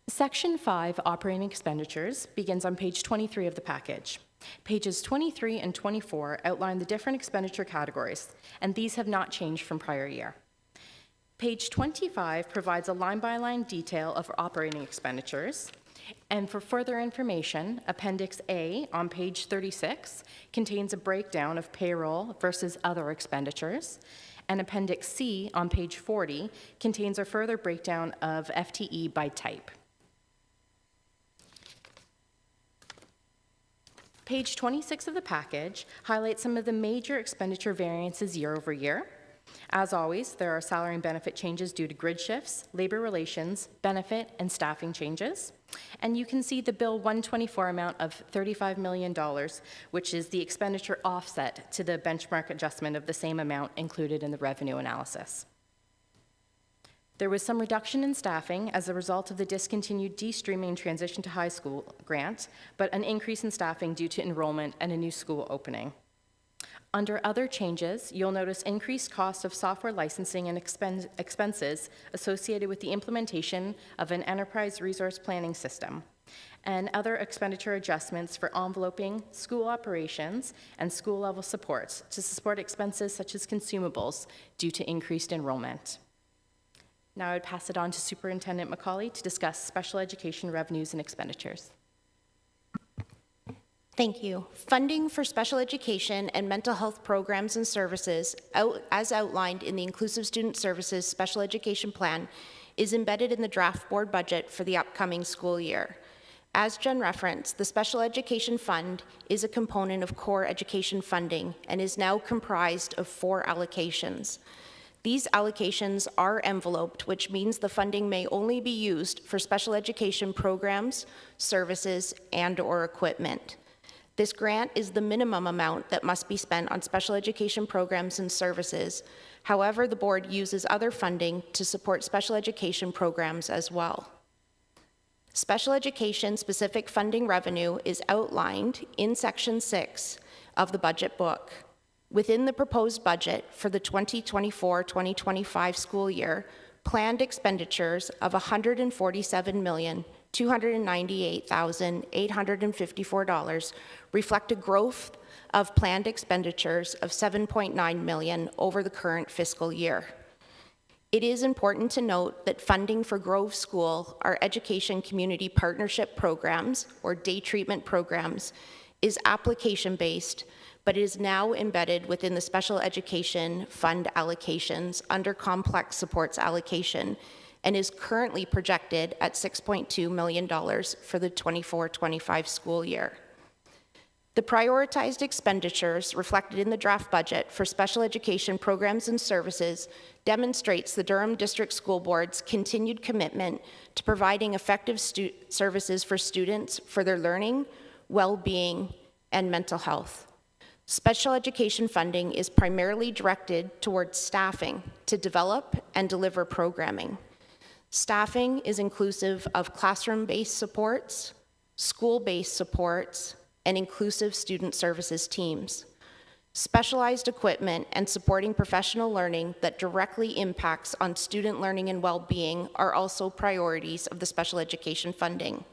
Section 5, Operating Expenditures, begins on page 23 of the package. Pages 23 and 24 outline the different expenditure categories, and these have not changed from prior year. Page 25 provides a line-by-line detail of operating expenditures, and for further information, Appendix A on page 36 contains a breakdown of payroll versus other expenditures, and Appendix C on page 40 contains a further breakdown of FTE by type. Page 26 of the package highlights some of the major expenditure variances year over year. As always, there are salary and benefit changes due to grid shifts, labor relations, benefit, and staffing changes. And you can see the Bill 124 amount of $35 million, which is the expenditure offset to the benchmark adjustment of the same amount included in the revenue analysis. There was some reduction in staffing as a result of the discontinued de-streaming transition to high school grant, but an increase in staffing due to enrollment and a new school opening. Under other changes, you'll notice increased costs of software licensing and expenses associated with the implementation of an enterprise resource planning system, and other expenditure adjustments for enveloping, school operations, and school-level supports to support expenses such as consumables due to increased enrollment. Now I would pass it on to Superintendent Macaulay to discuss special education revenues and expenditures.
Thank you. Funding for special education and mental health programs and services, as outlined in the Inclusive Student Services Special Education Plan, is embedded in the draft board budget for the upcoming school year. As Jen referenced, the Special Education Fund is a component of core education funding and is now comprised of 4 allocations. These allocations are enveloped, which means the funding may only be used for special education programs, services, and/or equipment. This grant is the minimum amount that must be spent on special education programs and services. However, the board uses other funding to support special education programs as well. Special education specific funding revenue is outlined in Section 6 of the budget book. Within the proposed budget for the 2024-2025 school year, planned expenditures of $147,298,854 reflect a growth of planned expenditures of $7.9 million over the current fiscal year. It is important to note that funding for Grove School, our education community partnership programs, or day treatment programs, is application-based, but is now embedded within the special education fund allocations under complex supports allocation and is currently projected at $6.2 million for the 24-25 school year. The prioritized expenditures reflected in the draft budget for special education programs and services demonstrates the Durham District School Board's continued commitment to providing effective services for students for their learning, well-being, and mental health. Special education funding is primarily directed towards staffing to develop and deliver programming. Staffing is inclusive of classroom-based supports, school-based supports, and inclusive student services teams. Specialized equipment and supporting professional learning that directly impacts on student learning and well-being are also priorities of the special education funding.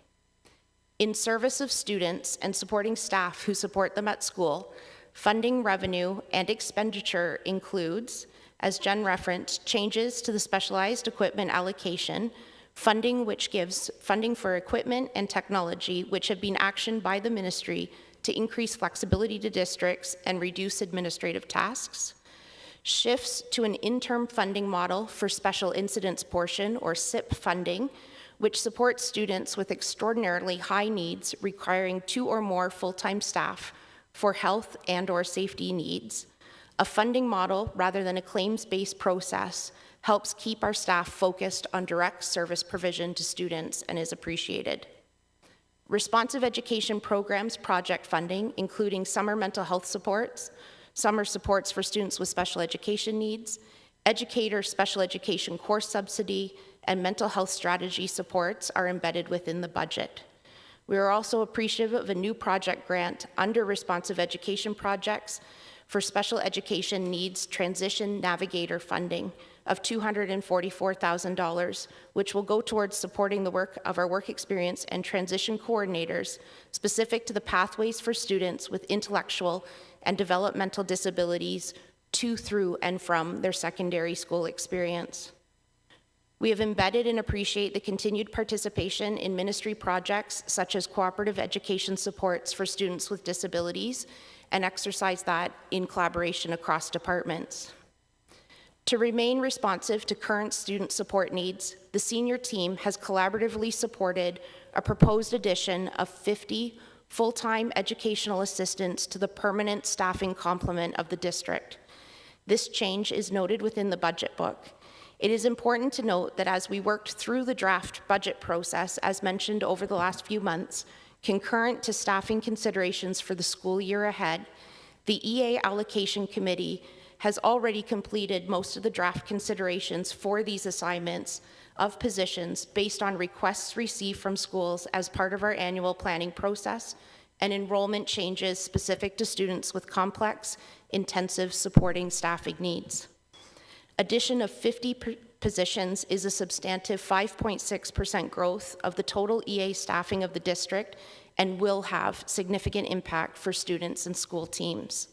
In service of students and supporting staff who support them at school, funding revenue and expenditure includes, as Jen referenced, changes to the specialized equipment allocation, funding which gives funding for equipment and technology which have been actioned by the ministry to increase flexibility to districts and reduce administrative tasks, shifts to an interim funding model for special incidents portion, or SIP funding, which supports students with extraordinarily high needs requiring 2 or more full-time staff for health and/or safety needs. A funding model rather than a claims-based process helps keep our staff focused on direct service provision to students and is appreciated. Responsive education programs project funding, including summer mental health supports, summer supports for students with special education needs, educator special education course subsidy, and mental health strategy supports are embedded within the budget. We are also appreciative of a new project grant under responsive education projects for special education needs transition navigator funding of $244,000, which will go towards supporting the work of our work experience and transition coordinators specific to the pathways for students with intellectual and developmental disabilities to, through, and from their secondary school experience. We have embedded and appreciate the continued participation in ministry projects such as cooperative education supports for students with disabilities and exercise that in collaboration across departments. To remain responsive to current student support needs, the senior team has collaboratively supported a proposed addition of 50 full-time educational assistants to the permanent staffing complement of the district. This change is noted within the budget book. It is important to note that as we worked through the draft budget process, as mentioned over the last few months, concurrent to staffing considerations for the school year ahead, the EA Allocation Committee has already completed most of the draft considerations for these assignments of positions based on requests received from schools as part of our annual planning process and enrollment changes specific to students with complex, intensive supporting staffing needs. Addition of 50 positions is a substantive 5.6% growth of the total EA staffing of the district and will have significant impact for students and school teams.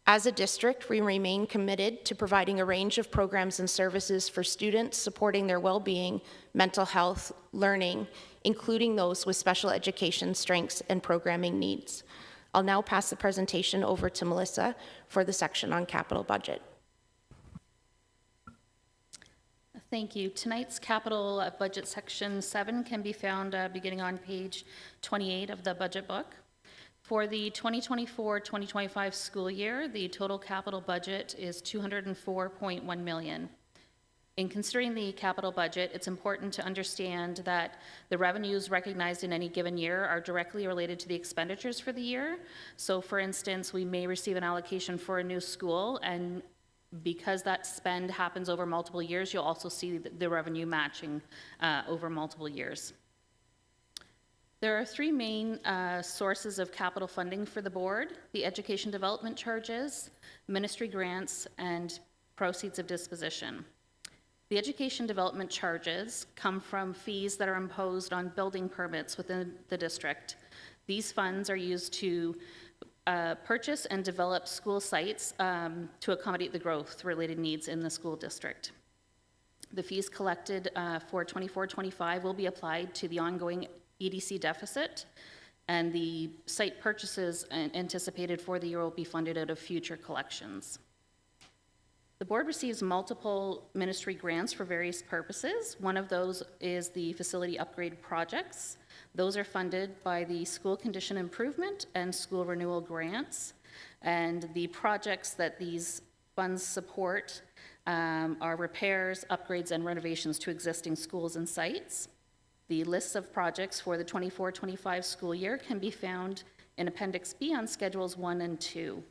As a district, we remain committed to providing a range of programs and services for students supporting their well-being, mental health, learning, including those with special education strengths and programming needs. I'll now pass the presentation over to Melissa for the section on capital budget.
Thank you. Tonight's capital budget section 7 can be found beginning on page 28 of the budget book. For the 2024-2025 school year, the total capital budget is $204.1 million. In considering the capital budget, it's important to understand that the revenues recognized in any given year are directly related to the expenditures for the year. So for instance, we may receive an allocation for a new school, and because that spend happens over multiple years, you'll also see the revenue matching over multiple years. There are 3 main sources of capital funding for the board: the education development charges, ministry grants, and proceeds of disposition. The education development charges come from fees that are imposed on building permits within the district. These funds are used to purchase and develop school sites to accommodate the growth-related needs in the school district. The fees collected for 24-25 will be applied to the ongoing EDC deficit, and the site purchases anticipated for the year will be funded out of future collections. The board receives multiple ministry grants for various purposes. One of those is the facility upgrade projects. Those are funded by the school condition improvement and school renewal grants. And the projects that these funds support are repairs, upgrades, and renovations to existing schools and sites. The lists of projects for the 24-25 school year can be found in Appendix B on Schedules 1 and 2.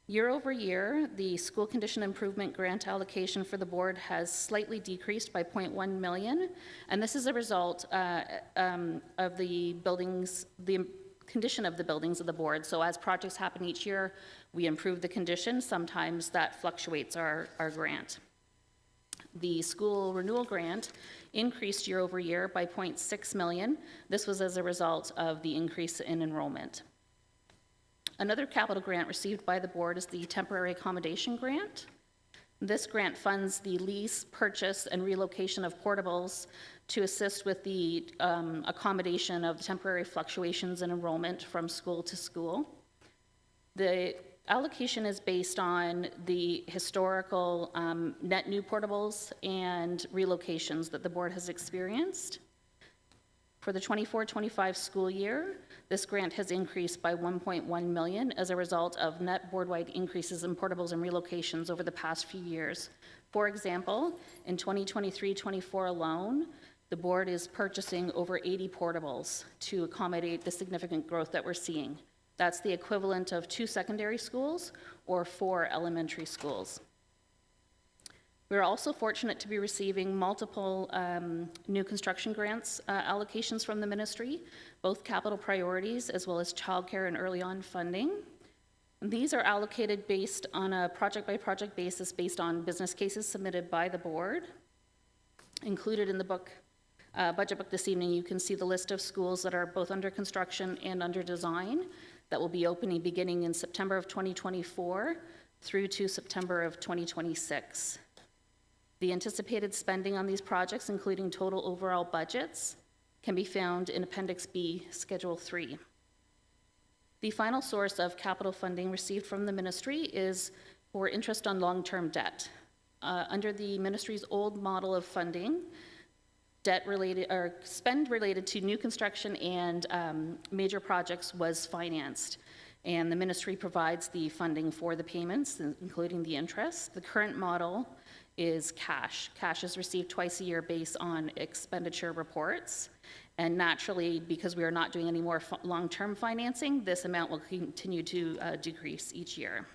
Year over year, the school condition improvement grant allocation for the board has slightly decreased by 0.1 million, and this is a result of the buildings, the condition of the buildings of the board. So as projects happen each year, we improve the condition. Sometimes that fluctuates our grant. The school renewal grant increased year over year by 0.6 million. This was as a result of the increase in enrollment. Another capital grant received by the board is the temporary accommodation grant. This grant funds the lease, purchase, and relocation of portables to assist with the accommodation of temporary fluctuations in enrollment from school to school. The allocation is based on the historical net new portables and relocations that the board has experienced. For the 24-25 school year, this grant has increased by 1.1 million as a result of net board-wide increases in portables and relocations over the past few years. For example, in 2023-24 alone, the board is purchasing over 80 portables to accommodate the significant growth that we're seeing. That's the equivalent of 2 secondary schools or 4 elementary schools. We're also fortunate to be receiving multiple new construction grants allocations from the ministry, both capital priorities as well as childcare and early on funding. These are allocated based on a project-by-project basis based on business cases submitted by the board. Included in the book, budget book this evening, you can see the list of schools that are both under construction and under design that will be opening beginning in September of 2024 through to September of 2026. The anticipated spending on these projects, including total overall budgets, can be found in Appendix B, Schedule 3. The final source of capital funding received from the ministry is for interest on long-term debt. Under the ministry's old model of funding, debt-related or spend related to new construction and major projects was financed, and the ministry provides the funding for the payments, including the interest. The current model is cash. Cash is received twice a year based on expenditure reports. And naturally, because we are not doing any more long-term financing, this amount will continue to decrease each year.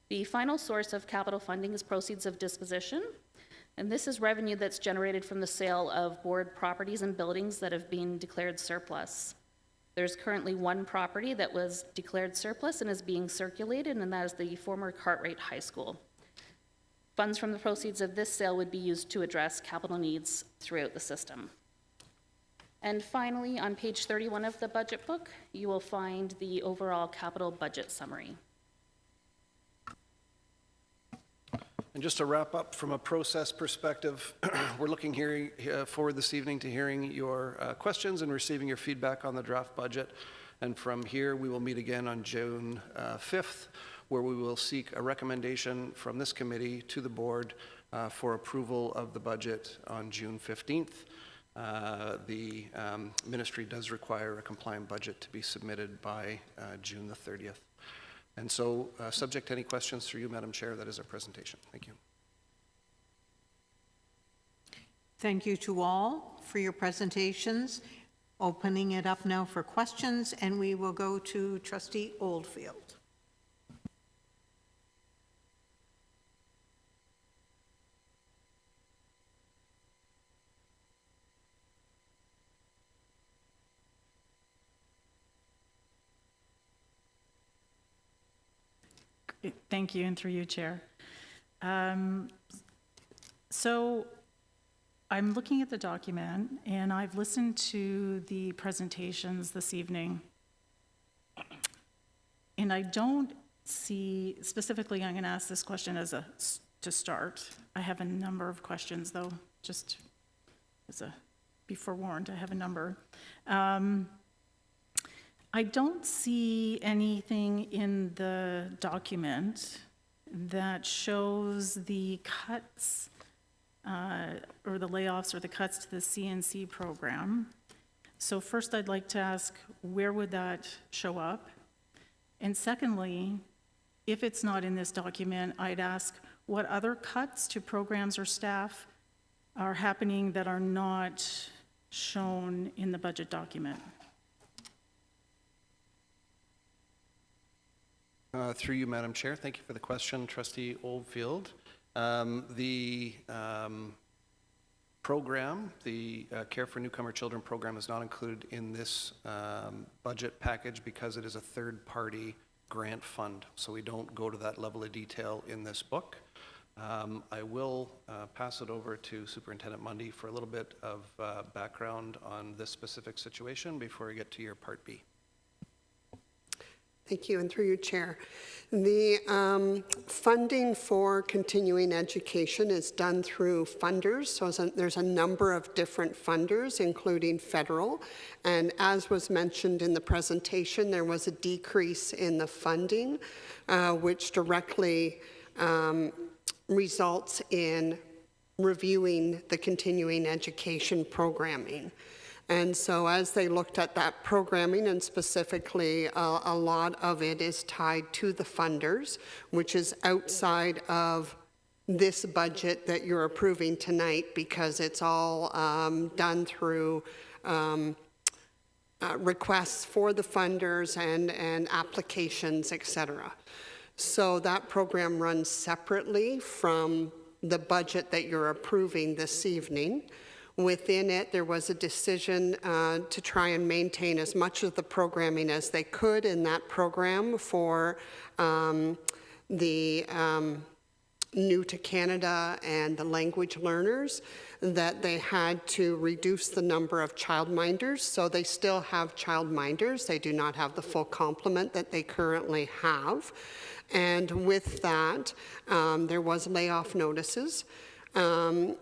The final source of capital funding is proceeds of disposition. And this is revenue that's generated from the sale of board properties and buildings that have been declared surplus. There's currently one property that was declared surplus and is being circulated, and that is the former Cartwright High School. Funds from the proceeds of this sale would be used to address capital needs throughout the system. And finally, on page 31 of the budget book, you will find the overall capital budget summary.
And just to wrap up from a process perspective, we're looking forward this evening to hearing your questions and receiving your feedback on the draft budget. And from here, we will meet again on June 5th, where we will seek a recommendation from this committee to the board for approval of the budget on June 15th. The ministry does require a compliant budget to be submitted by June the 30th. And so, subject to any questions through you, Madam Chair, that is our presentation. Thank you.
Thank you to all for your presentations. Opening it up now for questions, and we will go to Trustee Oldfield.
Thank you, and through you, Chair. So I'm looking at the document, and I've listened to the presentations this evening, and I don't see, specifically, I'm going to ask this question to start. I have a number of questions, though, just be forewarned, I have a number. I don't see anything in the document that shows the cuts or the layoffs or the cuts to the CNC program. So first, I'd like to ask, where would that show up? And secondly, if it's not in this document, I'd ask what other cuts to programs or staff are happening that are not shown in the budget document.
Through you, Madam Chair. Thank you for the question, Trustee Oldfield. The program, the Care for Newcomer Children program, is not included in this budget package because it is a third-party grant fund, so we don't go to that level of detail in this book. I will pass it over to Superintendent Mundy for a little bit of background on this specific situation before we get to your Part B.
Thank you, and through you, Chair. The funding for continuing education is done through funders, so there's a number of different funders, including federal, and as was mentioned in the presentation, there was a decrease in the funding, which directly results in reviewing the continuing education programming. And so as they looked at that programming, and specifically a lot of it is tied to the funders, which is outside of this budget that you're approving tonight, because it's all done through requests for the funders and applications, et cetera. So that program runs separately from the budget that you're approving this evening. Within it, there was a decision to try and maintain as much of the programming as they could in that program for the new to Canada and the language learners, that they had to reduce the number of childminders. So they still have childminders. They do not have the full complement that they currently have. And with that, there was layoff notices.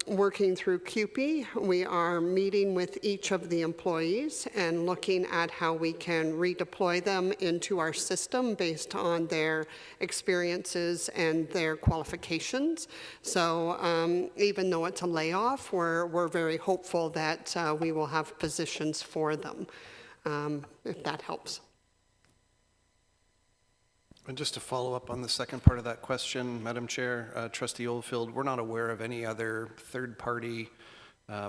Working through CUPE, we are meeting with each of the employees and looking at how we can redeploy them into our system based on their experiences and their qualifications. So even though it's a layoff, we're very hopeful that we will have positions for them, if that helps.
And just to follow up on the second part of that question, Madam Chair, Trustee Oldfield, we're not aware of any other third-party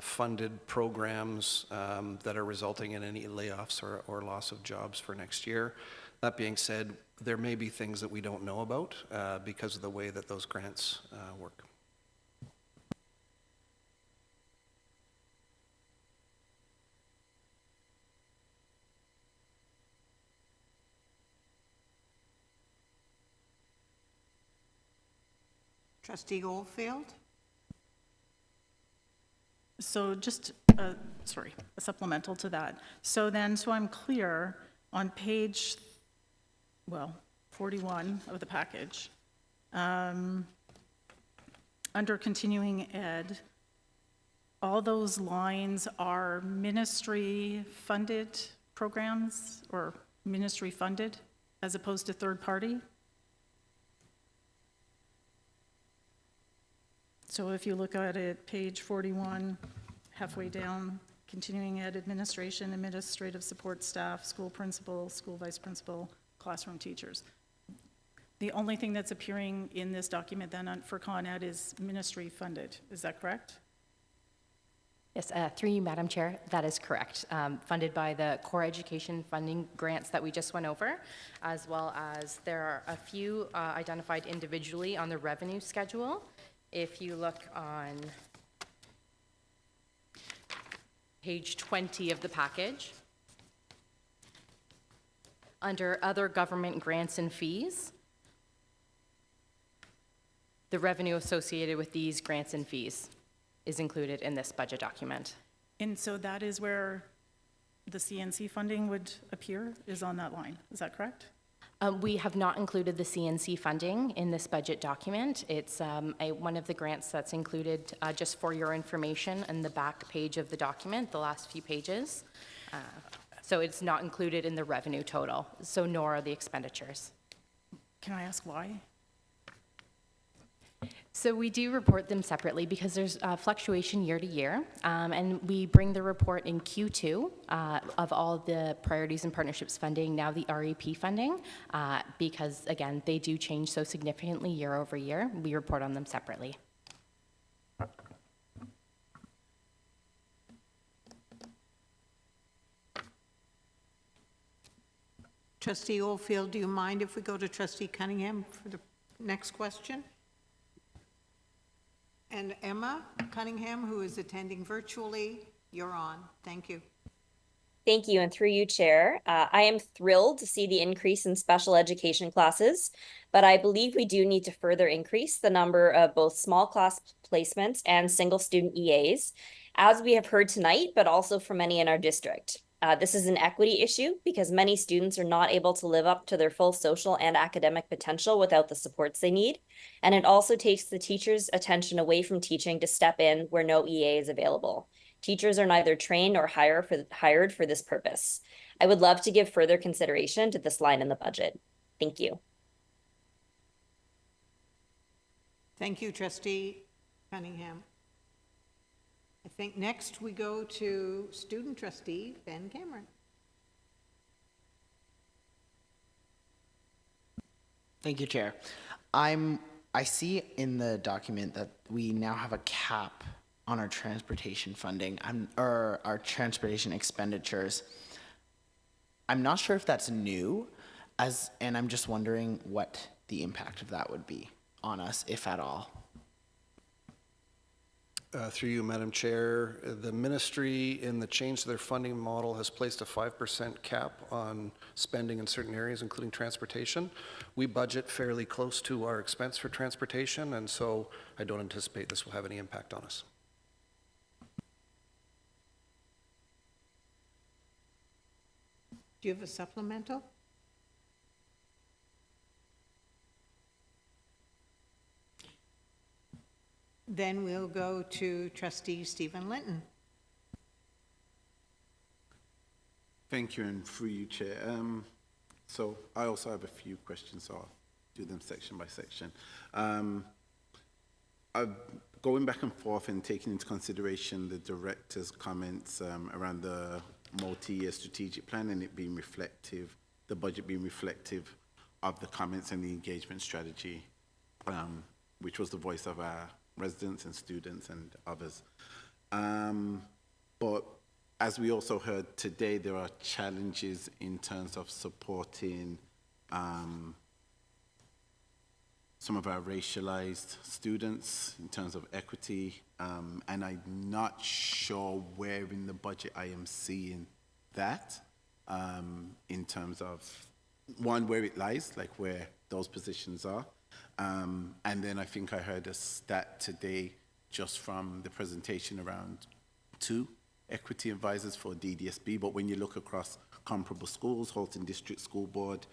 funded programs that are resulting in any layoffs or loss of jobs for next year. That being said, there may be things that we don't know about because of the way that those grants work.
Trustee Oldfield?
So just, a supplemental to that. So then, so I'm clear, on page, 41 of the package, under continuing ed, all those lines are ministry-funded programs or ministry-funded as opposed to third-party? So if you look at it, page 41, halfway down, continuing ed administration, administrative support staff, school principal, school vice principal, classroom teachers. The only thing that's appearing in this document then for Con Ed is ministry funded. Is that correct?
Yes, through you, Madam Chair, that is correct. Funded by the core education funding grants that we just went over, as well as there are a few identified individually on the revenue schedule. If you look on page 20 of the package, under other government grants and fees, the revenue associated with these grants and fees is included in this budget document.
And so that is where the CNC funding would appear, is on that line. Is that correct?
We have not included the CNC funding in this budget document. It's one of the grants that's included just for your information in the back page of the document, the last few pages. So it's not included in the revenue total, so nor are the expenditures.
Can I ask why?
So we do report them separately because there's fluctuation year to year, and we bring the report in Q2 of all the priorities and partnerships funding, now the REP funding, because again, they do change so significantly year over year. We report on them separately.
Trustee Oldfield, do you mind if we go to Trustee Cunningham for the next question? And Emma Cunningham, who is attending virtually, you're on. Thank you.
Thank you, and through you, Chair. I am thrilled to see the increase in special education classes, but I believe we do need to further increase the number of both small class placements and single student EAs, as we have heard tonight, but also from many in our district. This is an equity issue because many students are not able to live up to their full social and academic potential without the supports they need. And it also takes the teacher's attention away from teaching to step in where no EA is available. Teachers are neither trained or hired for this purpose. I would love to give further consideration to this line in the budget. Thank you.
Thank you, Trustee Cunningham. I think next we go to Student Trustee Ben Cameron.
Thank you, Chair. I see in the document that we now have a cap on our transportation funding, or our transportation expenditures. I'm not sure if that's new, and I'm just wondering what the impact of that would be on us, if at all.
Through you, Madam Chair, the ministry in the change to their funding model has placed a 5% cap on spending in certain areas, including transportation. We budget fairly close to our expense for transportation, and so I don't anticipate this will have any impact on us.
Do you have a supplemental? Then we'll go to Trustee Stephen Linton.
Thank you, and through you, Chair. So I also have a few questions, so I'll do them section by section. Going back and forth and taking into consideration the director's comments around the multi-year strategic plan and it being reflective, the budget being reflective of the comments and the engagement strategy, which was the voice of our residents and students and others. But as we also heard today, there are challenges in terms of supporting some of our racialized students in terms of equity, and I'm not sure where in the budget I am seeing that in terms of, one, where it lies, like where those positions are, and then I think I heard a stat today just from the presentation around 2 equity advisors for DDSB, but when you look across comparable schools, Halton District School Board,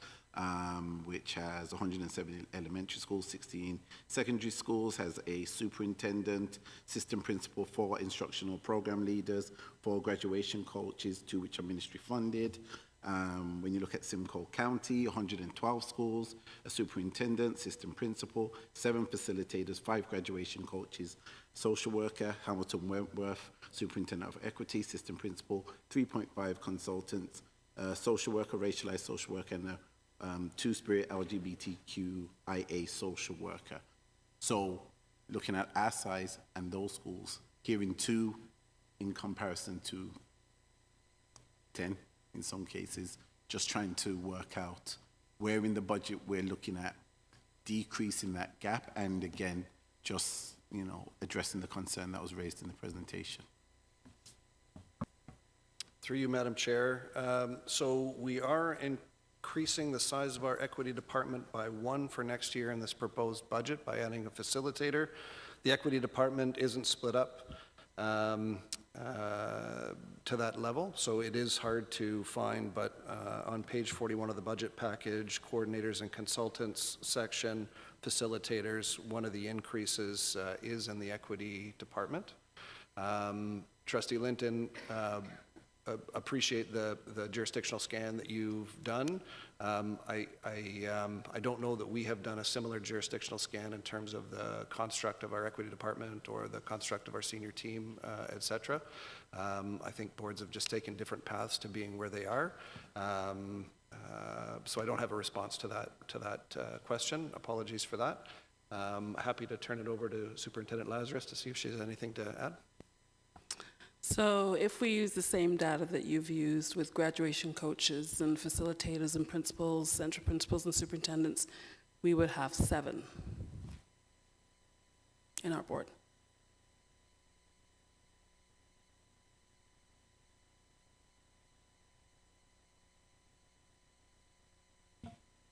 which has 170 elementary schools, 16 secondary schools, has a superintendent, system principal, 4 instructional program leaders, 4 graduation coaches, 2 which are ministry funded. When you look at Simcoe County, 112 schools, a superintendent, system principal, 7 facilitators, 5 graduation coaches, social worker, Hamilton Wentworth, superintendent of equity, system principal, 3.5 consultants, social worker, racialized social worker, and a Two-Spirit LGBTQIA social worker. So looking at our size and those schools, hearing 2 in comparison to 10 in some cases, just trying to work out where in the budget we're looking at decreasing that gap, and again, just, you know, addressing the concern that was raised in the presentation.
Through you, Madam Chair. So we are increasing the size of our equity department by 1 for next year in this proposed budget by adding a facilitator. The equity department isn't split up to that level, so it is hard to find, but on page 41 of the budget package, coordinators and consultants section, facilitators, one of the increases is in the equity department. Trustee Linton, appreciate the jurisdictional scan that you've done. I don't know that we have done a similar jurisdictional scan in terms of the construct of our equity department or the construct of our senior team, et cetera. I think boards have just taken different paths to being where they are. So I don't have a response to that question. Apologies for that. Happy to turn it over to Superintendent Lazarus to see if she has anything to add.
So if we use the same data that you've used with graduation coaches and facilitators and principals, central principals and superintendents, we would have 7 in our board.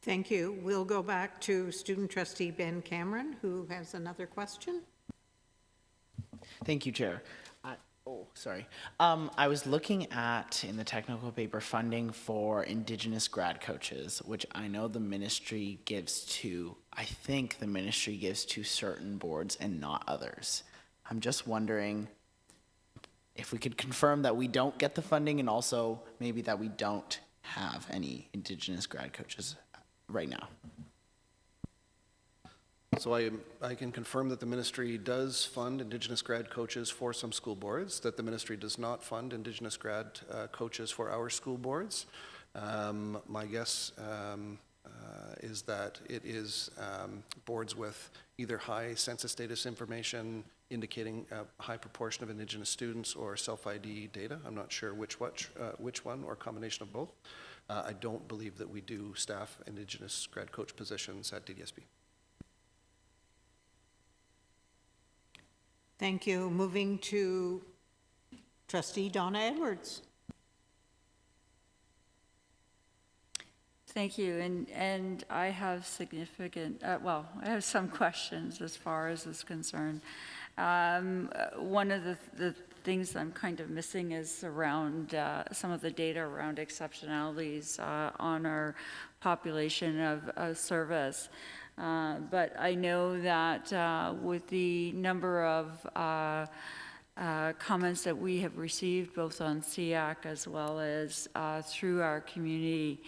Thank you. We'll go back to student trustee Ben Cameron, who has another question.
Thank you, Chair. I was looking at, in the technical paper, funding for Indigenous grad coaches, which I know the ministry gives to, I think the ministry gives to certain boards and not others. I'm just wondering if we could confirm that we don't get the funding, and also maybe that we don't have any Indigenous grad coaches right now.
So I can confirm that the ministry does fund Indigenous grad coaches for some school boards, that the ministry does not fund Indigenous grad coaches for our school boards. My guess is that it is boards with either high census status information indicating a high proportion of Indigenous students or self-ID data. I'm not sure which one, or a combination of both. I don't believe that we do staff Indigenous grad coach positions at DDSB.
Thank you. Moving to trustee Donna Edwards.
Thank you, and I have significant, I have some questions as far as is concerned. One of the things I'm kind of missing is around some of the data around exceptionalities on our population of service. But I know that with the number of comments that we have received both on SEAC as well as through our community,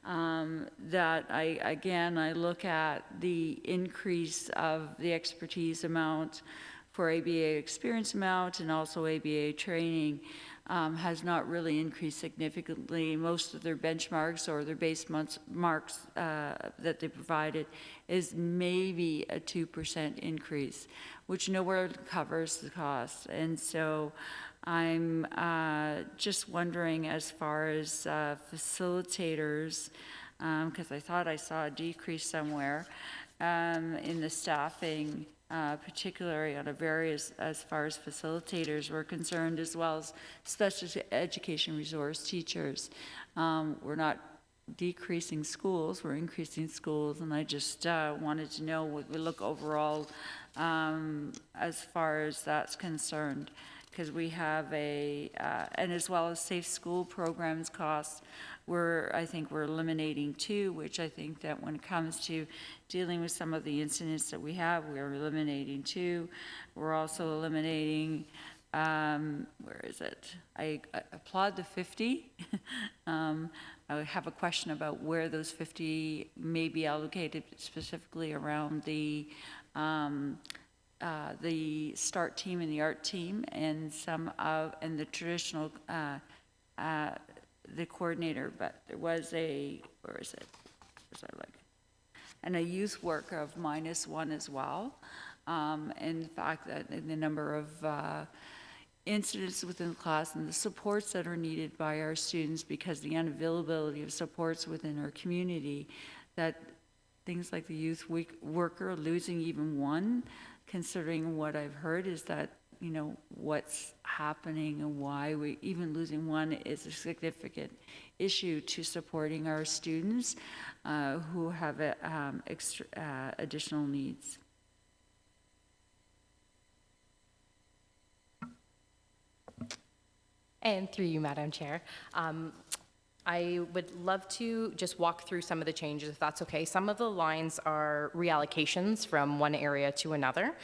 that I look at the increase of the expertise amount for ABA experience amount and also ABA training has not really increased significantly. Most of their benchmarks or their base marks that they provided is maybe a 2% increase, which nowhere covers the cost. And so I'm just wondering, as far as facilitators, because I thought I saw a decrease somewhere in the staffing, particularly on as far as facilitators were concerned, as well as special education resource teachers. We're not decreasing schools, we're increasing schools, and I just wanted to know what we look overall as far as that's concerned, because we have and as well as safe school programs costs, I think we're eliminating 2, which I think that when it comes to dealing with some of the incidents that we have, we're eliminating 2. We're also eliminating, where is it? I applaud the 50. I have a question about where those 50 may be allocated specifically around the START team and the art team, and and the traditional the coordinator, but there was where is it? And a youth work of -1 as well. And the fact that in the number of incidents within the class and the supports that are needed by our students, because the unavailability of supports within our community, that things like the youth worker losing even 1, considering what I've heard is that, what's happening and why even losing 1 is a significant issue to supporting our students who have additional needs.
And through you, Madam Chair, I would love to just walk through some of the changes, if that's okay. Some of the lines are reallocations from one area to another.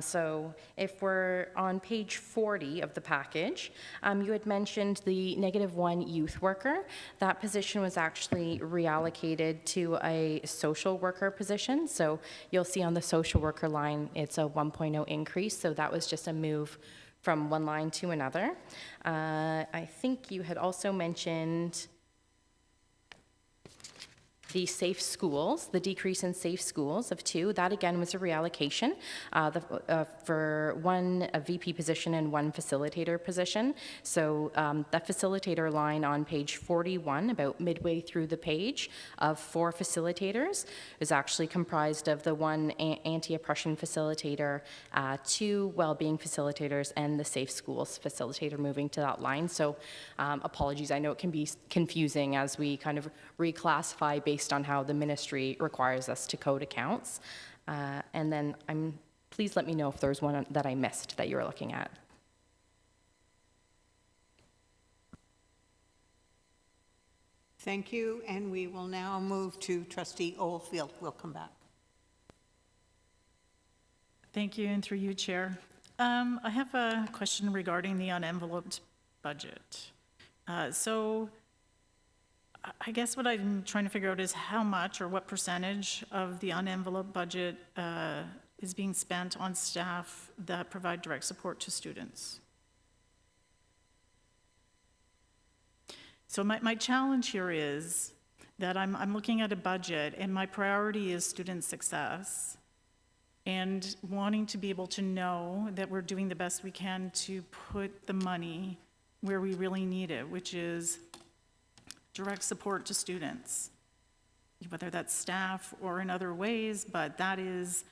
So if we're on page 40 of the package, you had mentioned the -1 youth worker. That position was actually reallocated to a social worker position. So you'll see on the social worker line, it's a 1.0 increase. So that was just a move from one line to another. I think you had also mentioned The safe schools, the decrease in safe schools of 2, that again was a reallocation for a VP position and 1 facilitator position. So that facilitator line on page 41, about midway through the page, of 4 facilitators is actually comprised of the 1 anti-oppression facilitator, 2 well-being facilitators, and the safe schools facilitator moving to that line. So apologies, I know it can be confusing as we kind of reclassify based on how the ministry requires us to code accounts. And then please let me know if there's one that I missed that you were looking at.
Thank you, and we will now move to Trustee Oldfield. We'll come back.
Thank you, and through you, Chair. I have a question regarding the unenveloped budget. So I guess what I'm trying to figure out is how much or what percentage of the unenveloped budget is being spent on staff that provide direct support to students. So my challenge here is that I'm looking at a budget and my priority is student success and wanting to be able to know that we're doing the best we can to put the money where we really need it, which is direct support to students, whether that's staff or in other ways, but that is,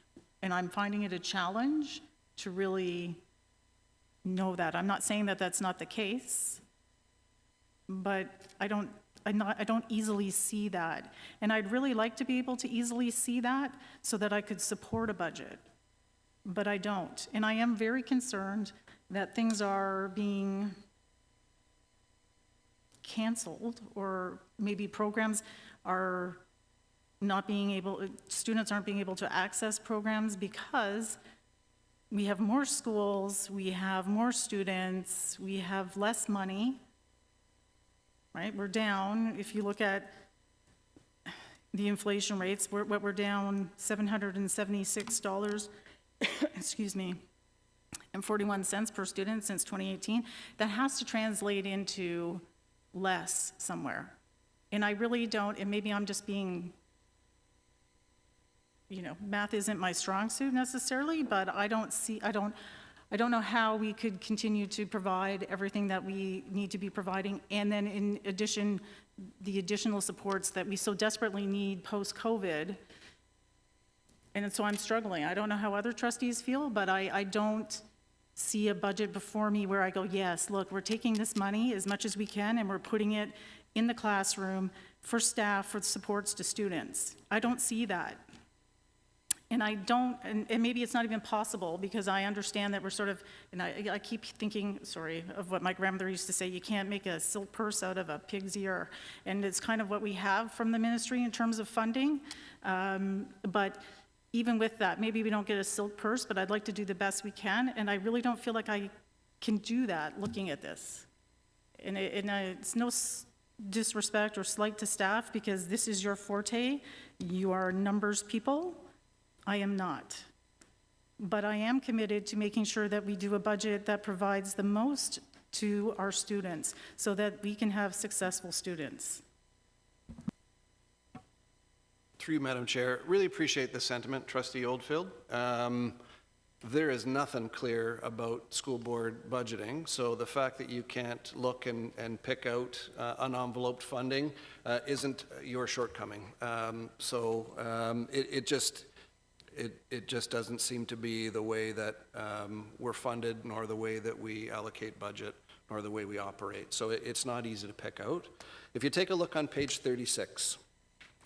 and I'm finding it a challenge to really know that. I'm not saying that that's not the case, but I don't easily see that. And I'd really like to be able to easily see that so that I could support a budget, but I don't. And I am very concerned that things are being canceled, or maybe programs are not being able, students aren't being able to access programs because we have more schools, we have more students, we have less money, right? We're down, if you look at the inflation rates, we're down $776, excuse me, and 41 cents per student since 2018. That has to translate into less somewhere. And I really don't, and maybe I'm just being, math isn't my strong suit necessarily, but I don't know how we could continue to provide everything that we need to be providing, and then in addition, the additional supports that we so desperately need post-COVID. And so I'm struggling. I don't know how other trustees feel, but I don't see a budget before me where I go, yes, look, we're taking this money as much as we can and we're putting it in the classroom for staff, for supports to students. I don't see that. And I don't, and maybe it's not even possible because I understand that we're sort of, and I keep thinking, sorry, of what my grandmother used to say, you can't make a silk purse out of a pig's ear. And it's kind of what we have from the ministry in terms of funding. But even with that, maybe we don't get a silk purse, but I'd like to do the best we can, and I really don't feel like I can do that looking at this. And it's no disrespect or slight to staff, because this is your forte. You are numbers people. I am not. But I am committed to making sure that we do a budget that provides the most to our students so that we can have successful students.
Through you, Madam Chair, really appreciate the sentiment, Trustee Oldfield. There is nothing clear about school board budgeting, so the fact that you can't look and pick out unenveloped funding isn't your shortcoming. It just doesn't seem to be the way that we're funded, nor the way that we allocate budget, nor the way we operate. So it's not easy to pick out. If you take a look on page 36,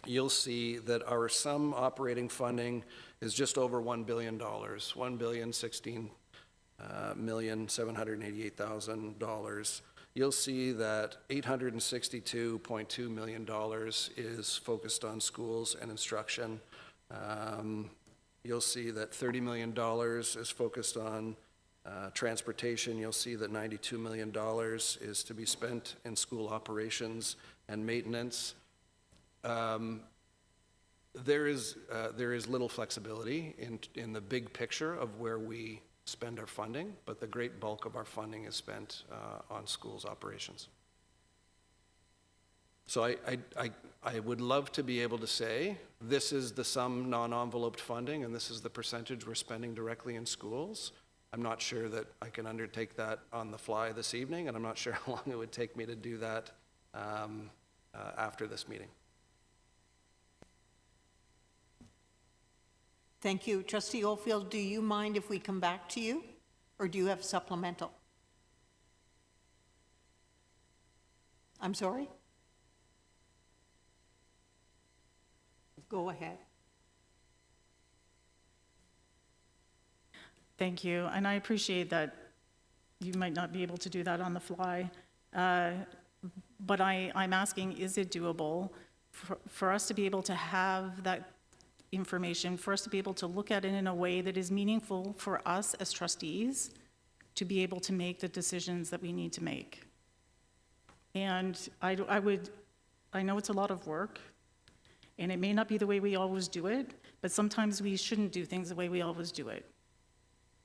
you'll see that our sum operating funding is just over $1 billion, $1,016,788,000. You'll see that $862.2 million is focused on schools and instruction. You'll see that $30 million is focused on transportation. You'll see that $92 million is to be spent in school operations and maintenance. There is little flexibility in the big picture of where we spend our funding, but the great bulk of our funding is spent on schools operations. So I would love to be able to say, this is the sum non-enveloped funding, and this is the percentage we're spending directly in schools. I'm not sure that I can undertake that on the fly this evening, and I'm not sure how long it would take me to do that after this meeting.
Thank you. Trustee Oldfield, do you mind if we come back to you, or do you have supplemental? I'm sorry? Go ahead.
Thank you, and I appreciate that you might not be able to do that on the fly, but I'm asking, is it doable for us to be able to have that information, for us to be able to look at it in a way that is meaningful for us as trustees to be able to make the decisions that we need to make? And I know it's a lot of work, and it may not be the way we always do it, but sometimes we shouldn't do things the way we always do it,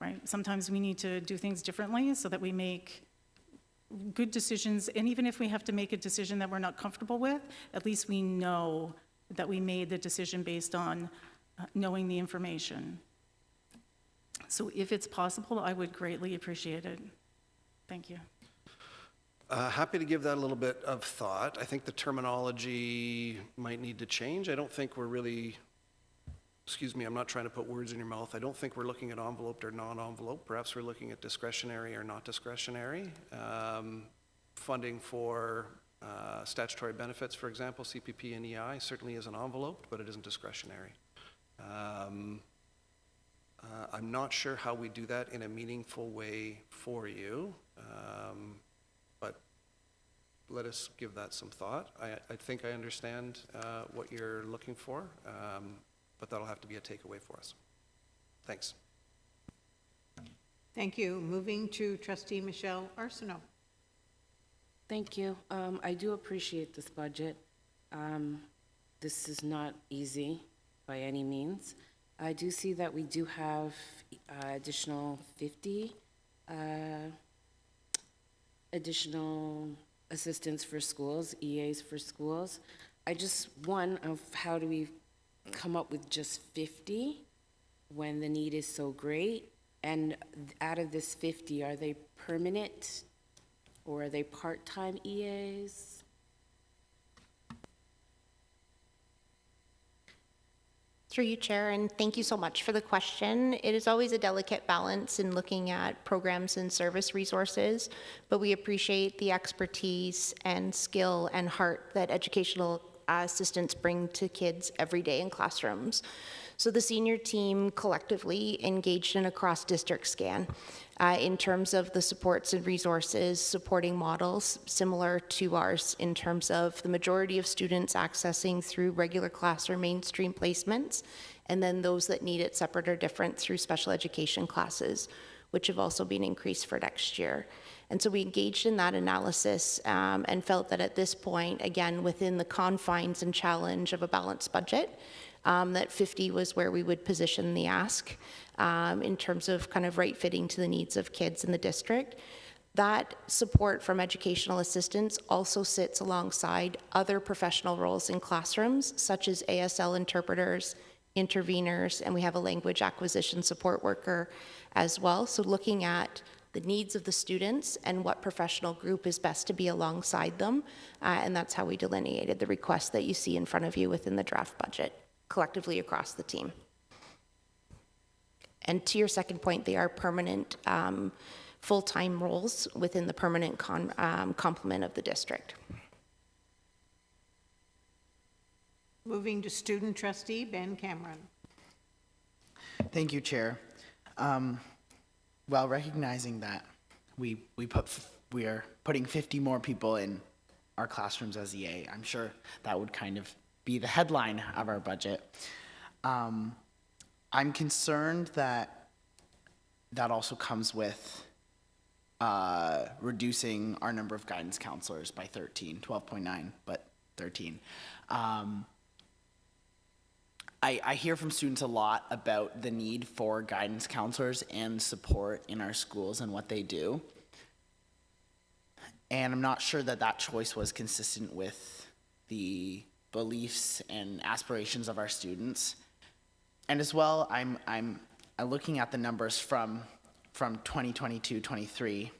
right? Sometimes we need to do things differently so that we make good decisions, and even if we have to make a decision that we're not comfortable with, at least we know that we made the decision based on knowing the information. So if it's possible, I would greatly appreciate it. Thank you.
Happy to give that a little bit of thought. I think the terminology might need to change. I don't think we're really, excuse me, I'm not trying to put words in your mouth. I don't think we're looking at enveloped or non-enveloped. Perhaps we're looking at discretionary or not discretionary. Funding for statutory benefits, for example, CPP and EI certainly isn't enveloped, but it isn't discretionary. I'm not sure how we do that in a meaningful way for you. But let us give that some thought. I think I understand what you're looking for, but that'll have to be a takeaway for us. Thanks.
Thank you. Moving to Trustee Michelle Arsenault.
Thank you. I do appreciate this budget. This is not easy by any means. I do see that we do have additional 50 additional assistants for schools, EAs for schools. I just, one, of how do we come up with just 50 when the need is so great? And out of this 50, are they permanent or are they part-time EAs?
Through you, Chair, and thank you so much for the question. It is always a delicate balance in looking at programs and service resources, but we appreciate the expertise and skill and heart that educational assistants bring to kids every day in classrooms. So the senior team collectively engaged in a cross-district scan in terms of the supports and resources, supporting models similar to ours in terms of the majority of students accessing through regular class or mainstream placements, and then those that need it separate or different through special education classes, which have also been increased for next year. And so we engaged in that analysis and felt that at this point, again, within the confines and challenge of a balanced budget, that 50 was where we would position the ask in terms of kind of right fitting to the needs of kids in the district. That support from educational assistants also sits alongside other professional roles in classrooms, such as ASL interpreters, interveners, and we have a language acquisition support worker as well. So looking at the needs of the students and what professional group is best to be alongside them, and that's how we delineated the request that you see in front of you within the draft budget, collectively across the team. And to your second point, they are permanent full-time roles within the permanent complement of the district.
Moving to student trustee Ben Cameron.
Thank you, Chair. While recognizing that we are putting 50 more people in our classrooms as EA, I'm sure that would kind of be the headline of our budget. I'm concerned that that also comes with reducing our number of guidance counselors by 13, 12.9, but 13. I hear from students a lot about the need for guidance counselors and support in our schools and what they do. And I'm not sure that that choice was consistent with the beliefs and aspirations of our students. And as well, I'm looking at the numbers from 2022-23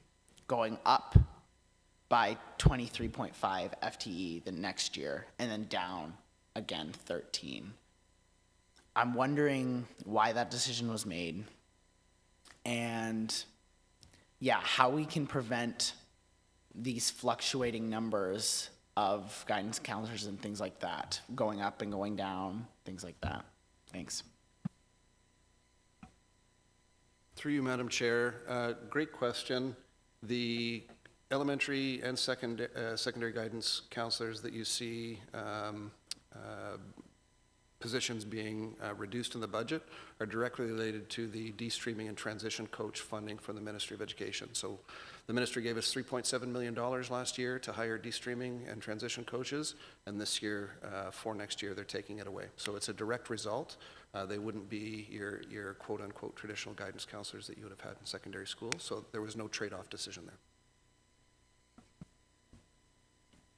going up by 23.5 FTE the next year, and then down again 13. I'm wondering why that decision was made, and yeah, how we can prevent these fluctuating numbers of guidance counselors and things like that, going up and going down, things like that. Thanks.
Through you, Madam Chair, great question. The elementary and secondary guidance counselors that you see positions being reduced in the budget are directly related to the de-streaming and transition coach funding from the Ministry of Education. So the ministry gave us $3.7 million last year to hire de-streaming and transition coaches, and this year, for next year, they're taking it away. So it's a direct result. They wouldn't be your quote-unquote traditional guidance counselors that you would have had in secondary school, so there was no trade-off decision there.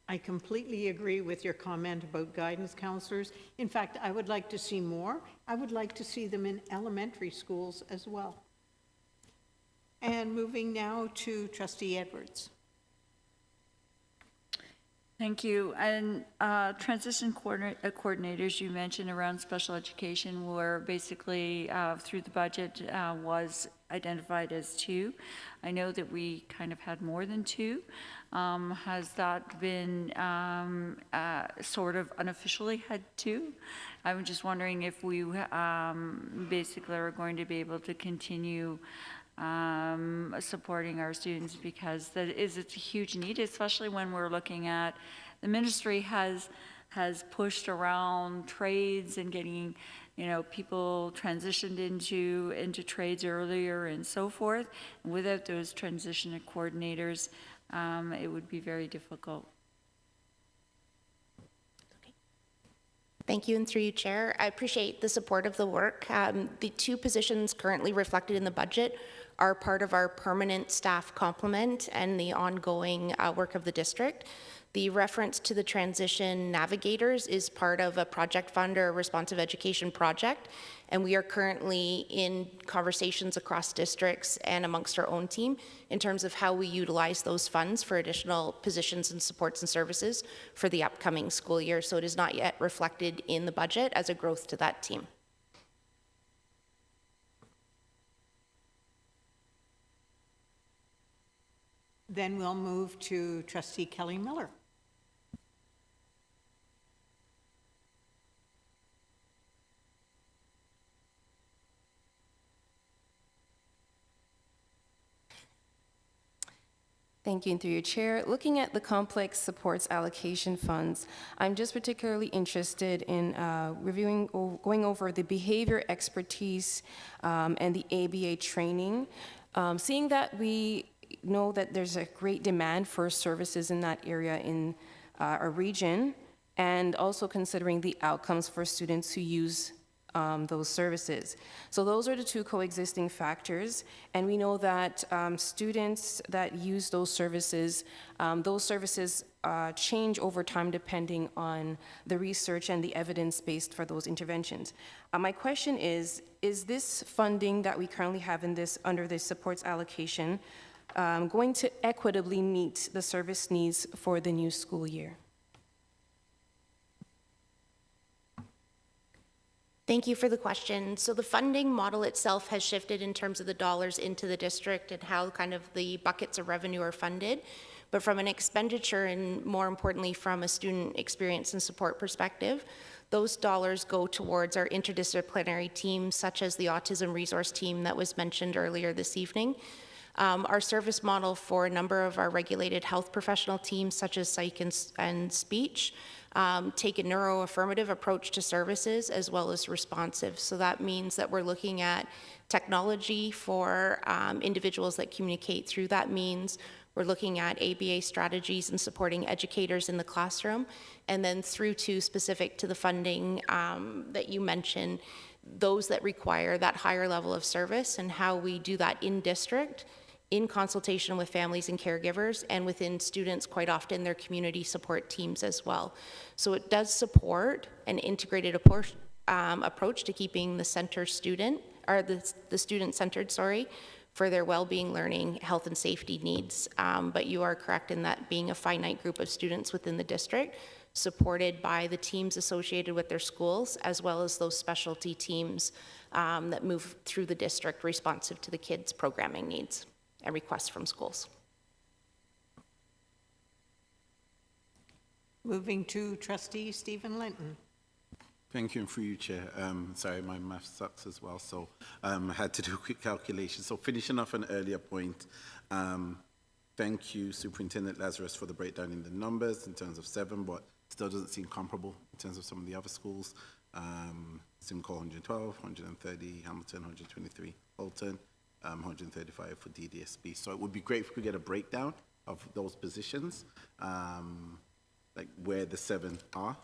I completely agree with your comment about guidance counselors. In fact, I would like to see more. I would like to see them in elementary schools as well. And moving now to Trustee Edwards.
Thank you. And transition coordinators you mentioned around special education were basically through the budget was identified as 2. I know that we kind of had more than 2. Has that been sort of unofficially had 2? I'm just wondering if we basically are going to be able to continue supporting our students, because that is, it's a huge need, especially when we're looking at the ministry has pushed around trades and getting, you know, people transitioned into trades earlier and so forth. And without those transition coordinators, it would be very difficult.
Thank you, and through you, Chair. I appreciate the support of the work. The 2 positions currently reflected in the budget are part of our permanent staff complement and the ongoing work of the district. The reference to the transition navigators is part of a project fund or a responsive education project, and we are currently in conversations across districts and amongst our own team in terms of how we utilize those funds for additional positions and supports and services for the upcoming school year. So it is not yet reflected in the budget as a growth to that team.
Then we'll move to Trustee Kelly Miller.
Thank you, and through your chair, looking at the complex supports allocation funds, I'm just particularly interested in going over the behavior expertise and the ABA training. Seeing that we know that there's a great demand for services in that area in our region, and also considering the outcomes for students who use those services. So those are the 2 coexisting factors, and we know that students that use those services change over time depending on the research and the evidence based for those interventions. My question is this funding that we currently have in under this supports allocation going to equitably meet the service needs for the new school year?
Thank you for the question. So the funding model itself has shifted in terms of the dollars into the district and how kind of the buckets of revenue are funded. But from an expenditure and more importantly from a student experience and support perspective, those dollars go towards our interdisciplinary teams, such as the autism resource team that was mentioned earlier this evening. Our service model for a number of our regulated health professional teams, such as psych and speech, take a neuroaffirmative approach to services as well as responsive. So that means that we're looking at technology for individuals that communicate through that means. We're looking at ABA strategies and supporting educators in the classroom, and then through to specific to the funding that you mentioned, those that require that higher level of service and how we do that in district in consultation with families and caregivers, and within students, quite often their community support teams as well. So it does support an integrated approach to keeping the center student, or the student centered, sorry, for their well-being, learning, health and safety needs. But you are correct in that being a finite group of students within the district, supported by the teams associated with their schools, as well as those specialty teams that move through the district responsive to the kids' programming needs and requests from schools.
Moving to Trustee Stephen Linton.
Thank you, and through you, Chair. Sorry, my math sucks as well, so I had to do a quick calculation. So finishing off an earlier point, thank you, Superintendent Lazarus, for the breakdown in the numbers in terms of 7, but still doesn't seem comparable in terms of some of the other schools. Simcoe 112, 130, Hamilton 123, Bolton 135 for DDSB. So it would be great if we could get a breakdown of those positions, like where the 7 are.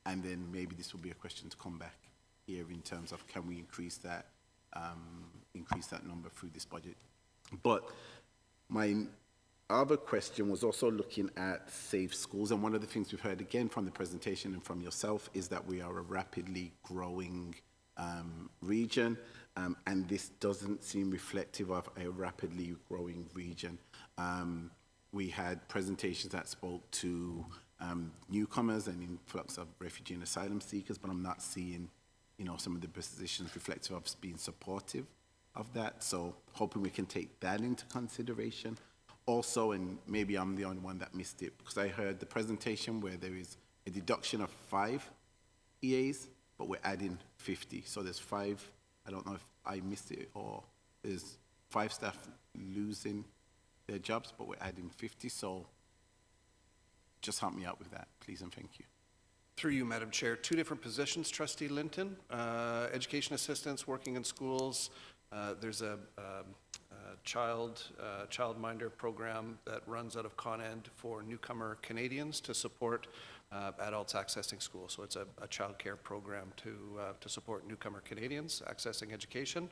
And then maybe this will be a question to come back here in terms of can we increase that number through this budget. But my other question was also looking at safe schools, and one of the things we've heard again from the presentation and from yourself is that we are a rapidly growing region, and this doesn't seem reflective of a rapidly growing region. We had presentations that spoke to newcomers and influx of refugee and asylum seekers, but I'm not seeing, some of the positions reflective of being supportive of that. So hoping we can take that into consideration. Also, and maybe I'm the only one that missed it, because I heard the presentation where there is a deduction of 5 EAs, but we're adding 50. So there's 5, I don't know if I missed it, or there's 5 staff losing their jobs, but we're adding 50. So just help me out with that, please, and thank you.
Through you, Madam Chair, 2 different positions, Trustee Linton. Education assistants working in schools. There's a childminder program that runs out of Con Ed for newcomer Canadians to support adults accessing school. So it's a child care program to support newcomer Canadians accessing education.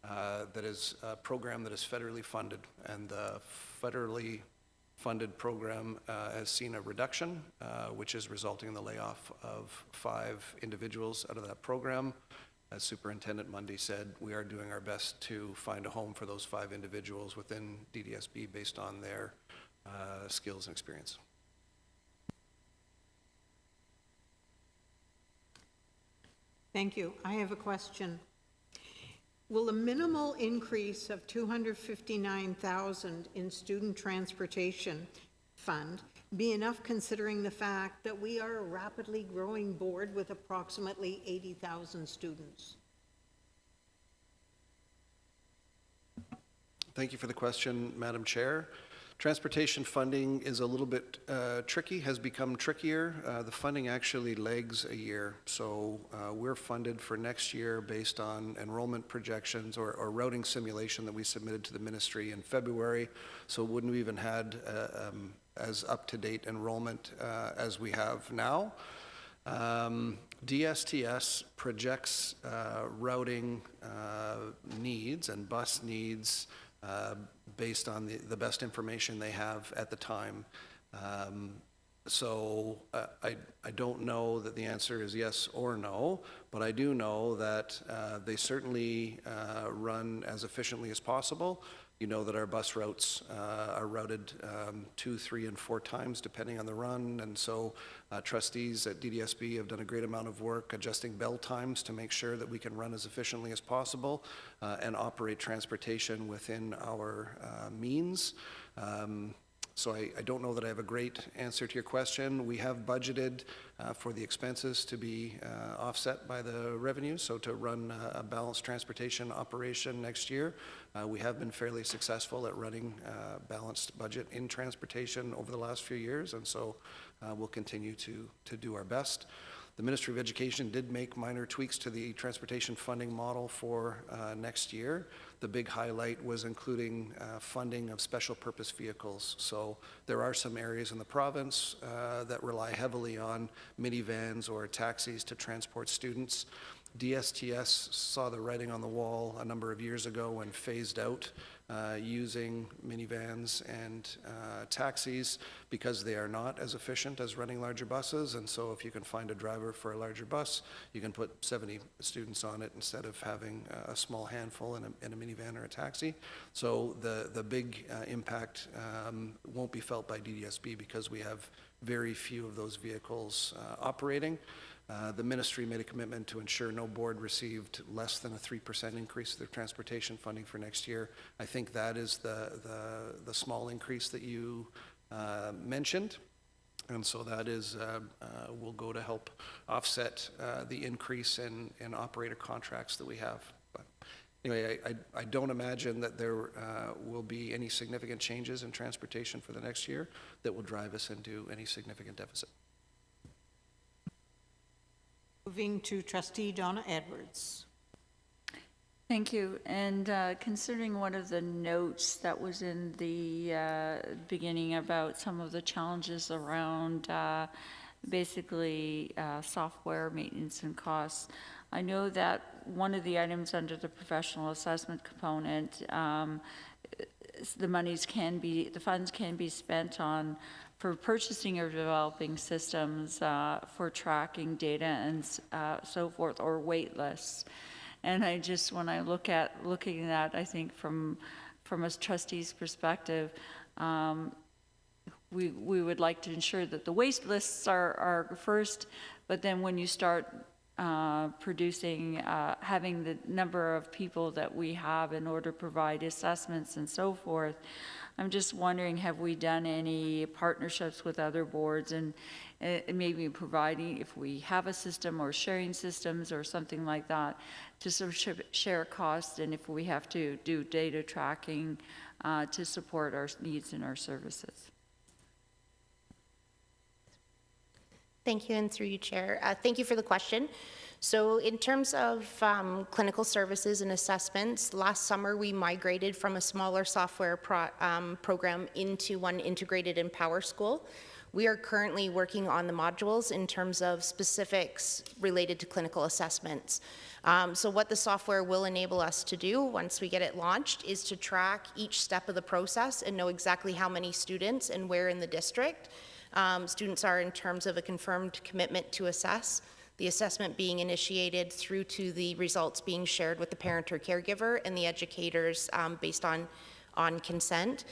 That is a program that is federally funded, and the federally funded program has seen a reduction, which is resulting in the layoff of 5 individuals out of that program. As Superintendent Mundy said, we are doing our best to find a home for those 5 individuals within DDSB based on their skills and experience.
Thank you. I have a question. Will a minimal increase of $259,000 in student transportation fund be enough, considering the fact that we are a rapidly growing board with approximately 80,000 students?
Thank you for the question, Madam Chair. Transportation funding is a little bit tricky, has become trickier. The funding actually lags a year. So we're funded for next year based on enrollment projections or routing simulation that we submitted to the ministry in February. So wouldn't we even had as up-to-date enrollment as we have now. DSTS projects routing needs and bus needs based on the best information they have at the time. So I don't know that the answer is yes or no, but I do know that they certainly run as efficiently as possible. You know that our bus routes are routed 2, 3, and 4 times depending on the run, and so trustees at DDSB have done a great amount of work adjusting bell times to make sure that we can run as efficiently as possible and operate transportation within our means. So I don't know that I have a great answer to your question. We have budgeted for the expenses to be offset by the revenue, so to run a balanced transportation operation next year. We have been fairly successful at running a balanced budget in transportation over the last few years, and so we'll continue to do our best. The Ministry of Education did make minor tweaks to the transportation funding model for next year. The big highlight was including funding of special purpose vehicles. So there are some areas in the province that rely heavily on minivans or taxis to transport students. DSTS saw the writing on the wall a number of years ago and phased out using minivans and taxis because they are not as efficient as running larger buses. And so if you can find a driver for a larger bus, you can put 70 students on it instead of having a small handful in a minivan or a taxi. So the big impact won't be felt by DDSB because we have very few of those vehicles operating. The ministry made a commitment to ensure no board received less than a 3% increase to their transportation funding for next year. I think that is the small increase that you mentioned. And so that is, will go to help offset the increase in operator contracts that we have. But anyway, I don't imagine that there will be any significant changes in transportation for the next year that will drive us into any significant deficit.
Moving to Trustee Donna Edwards.
Thank you. And considering one of the notes that was in the beginning about some of the challenges around basically software maintenance and costs, I know that one of the items under the professional assessment component, the funds can be spent on for purchasing or developing systems for tracking data and so forth, or wait lists. And I just, when I looking at that, I think from a trustee's perspective, we would like to ensure that the wait lists are first, but then when you start producing, having the number of people that we have in order to provide assessments and so forth, I'm just wondering, have we done any partnerships with other boards and maybe providing, if we have a system or sharing systems or something like that, to sort of share costs, and if we have to do data tracking to support our needs and our services?
Thank you, and through you, Chair. Thank you for the question. So in terms of clinical services and assessments, last summer we migrated from a smaller software program into one integrated in PowerSchool. We are currently working on the modules in terms of specifics related to clinical assessments. So what the software will enable us to do once we get it launched is to track each step of the process and know exactly how many students and where in the district students are in terms of a confirmed commitment to assess, the assessment being initiated through to the results being shared with the parent or caregiver and the educators based on consent.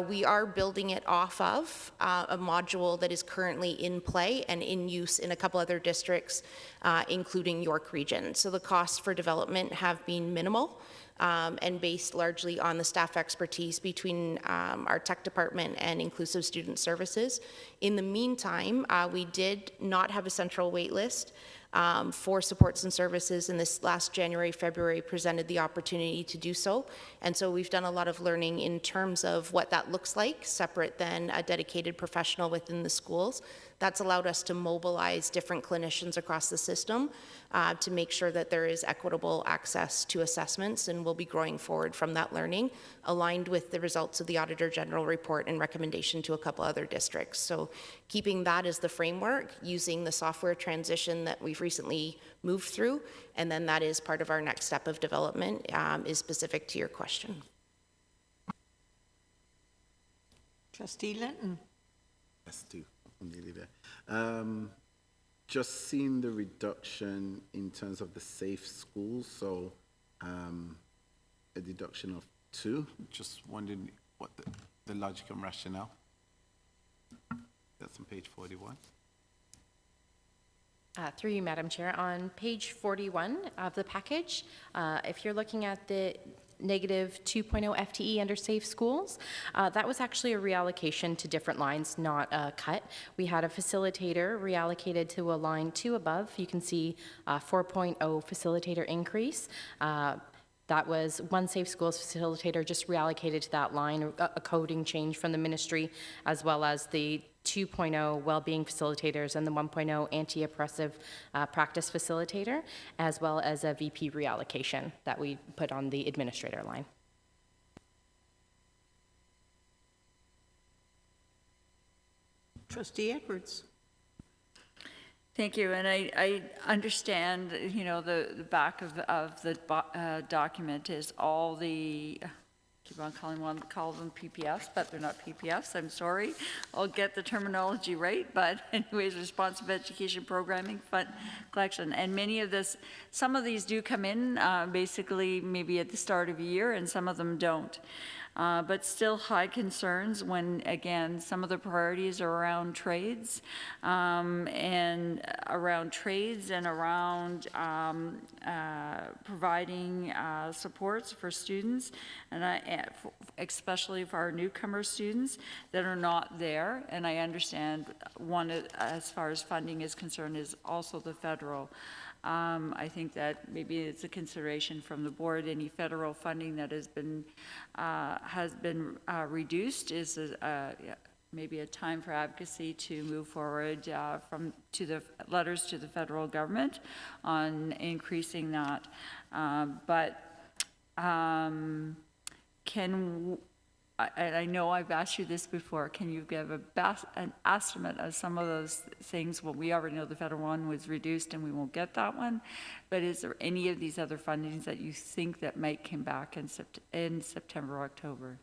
We are building it off of a module that is currently in play and in use in a couple other districts, including York Region. So the costs for development have been minimal and based largely on the staff expertise between our tech department and Inclusive Student Services. In the meantime, we did not have a central wait list for supports and services, and this last January, February presented the opportunity to do so. And so we've done a lot of learning in terms of what that looks like, separate than a dedicated professional within the schools. That's allowed us to mobilize different clinicians across the system to make sure that there is equitable access to assessments, and we'll be growing forward from that learning, aligned with the results of the Auditor General report and recommendation to a couple other districts. So keeping that as the framework, using the software transition that we've recently moved through, and then that is part of our next step of development, is specific to your question.
Trustee Linton.
Yes, too. I'm nearly there. Just seeing the reduction in terms of the safe schools, so a deduction of 2. Just wondering what the logic and rationale. That's on page 41.
Through you, Madam Chair, on page 41 of the package, if you're looking at the negative 2.0 FTE under safe schools, that was actually a reallocation to different lines, not a cut. We had a facilitator reallocated to a line 2 above. You can see 4.0 facilitator increase. That was one Safe Schools facilitator just reallocated to that line, a coding change from the ministry, as well as the 2.0 well-being facilitators and the 1.0 anti-oppressive practice facilitator, as well as a VP reallocation that we put on the administrator line.
Trustee Edwards.
Thank you, and I understand, you know, the back of the document is all the keep on call them PPFs, but they're not PPFs, I'm sorry. I'll get the terminology right, but anyways, responsive education programming fund collection. And many of this, some of these do come in basically maybe at the start of a year and some of them don't. But still high concerns when, again, some of the priorities are around trades and around providing supports for students, and especially for our newcomer students that are not there. And I understand one, as far as funding is concerned, is also the federal. I think that maybe it's a consideration from the board. Any federal funding that has been reduced is maybe a time for advocacy to move forward to the letters to the federal government on increasing that. I know I've asked you this before, can you give an estimate of some of those things? Well, we already know the federal one was reduced and we won't get that one, but is there any of these other fundings that you think that might come back in September, October?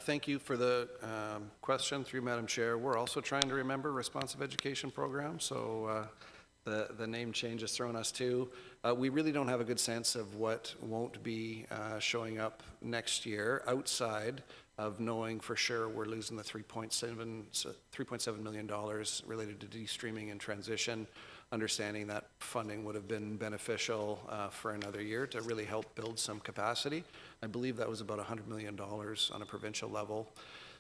Thank you for the question through Madam Chair. We're also trying to remember responsive education program, so the name change has thrown us too. We really don't have a good sense of what won't be showing up next year outside of knowing for sure we're losing the $3.7 million related to de-streaming and transition, understanding that funding would have been beneficial for another year to really help build some capacity. I believe that was about $100 million on a provincial level.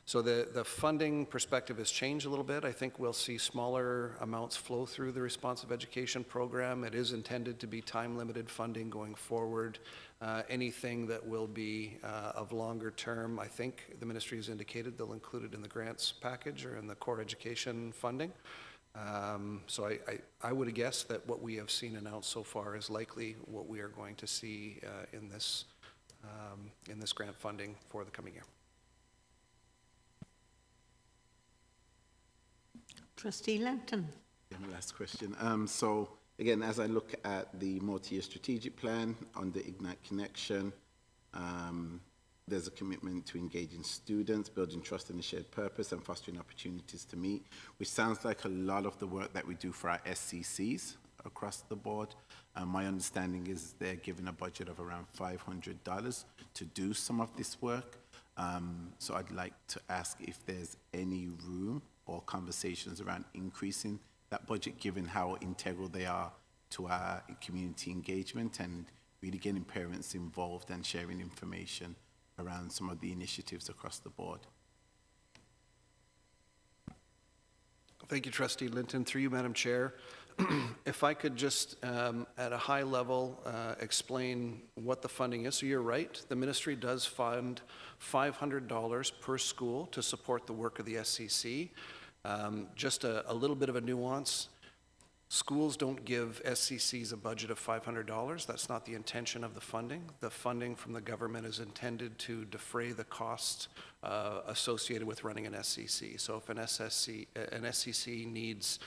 So the funding perspective has changed a little bit. I think we'll see smaller amounts flow through the responsive education program. It is intended to be time-limited funding going forward. Anything that will be of longer term, I think the ministry has indicated they'll include it in the grants package or in the core education funding. So I would guess that what we have seen announced so far is likely what we are going to see in this grant funding for the coming year.
Trustee Linton.
Yeah, my last question. So again, as I look at the multi-year strategic plan on the Ignite Connection, there's a commitment to engaging students, building trust in a shared purpose, and fostering opportunities to meet, which sounds like a lot of the work that we do for our SCCs across the board. My understanding is they're given a budget of around $500 to do some of this work. So I'd like to ask if there's any room or conversations around increasing that budget, given how integral they are to our community engagement and really getting parents involved and sharing information around some of the initiatives across the board.
Thank you, Trustee Linton. Through you, Madam Chair. If I could just, at a high level, explain what the funding is. So you're right, the ministry does fund $500 per school to support the work of the SCC. Just a little bit of a nuance. Schools don't give SCCs a budget of $500. That's not the intention of the funding. The funding from the government is intended to defray the costs associated with running an SCC. So if an SCC needs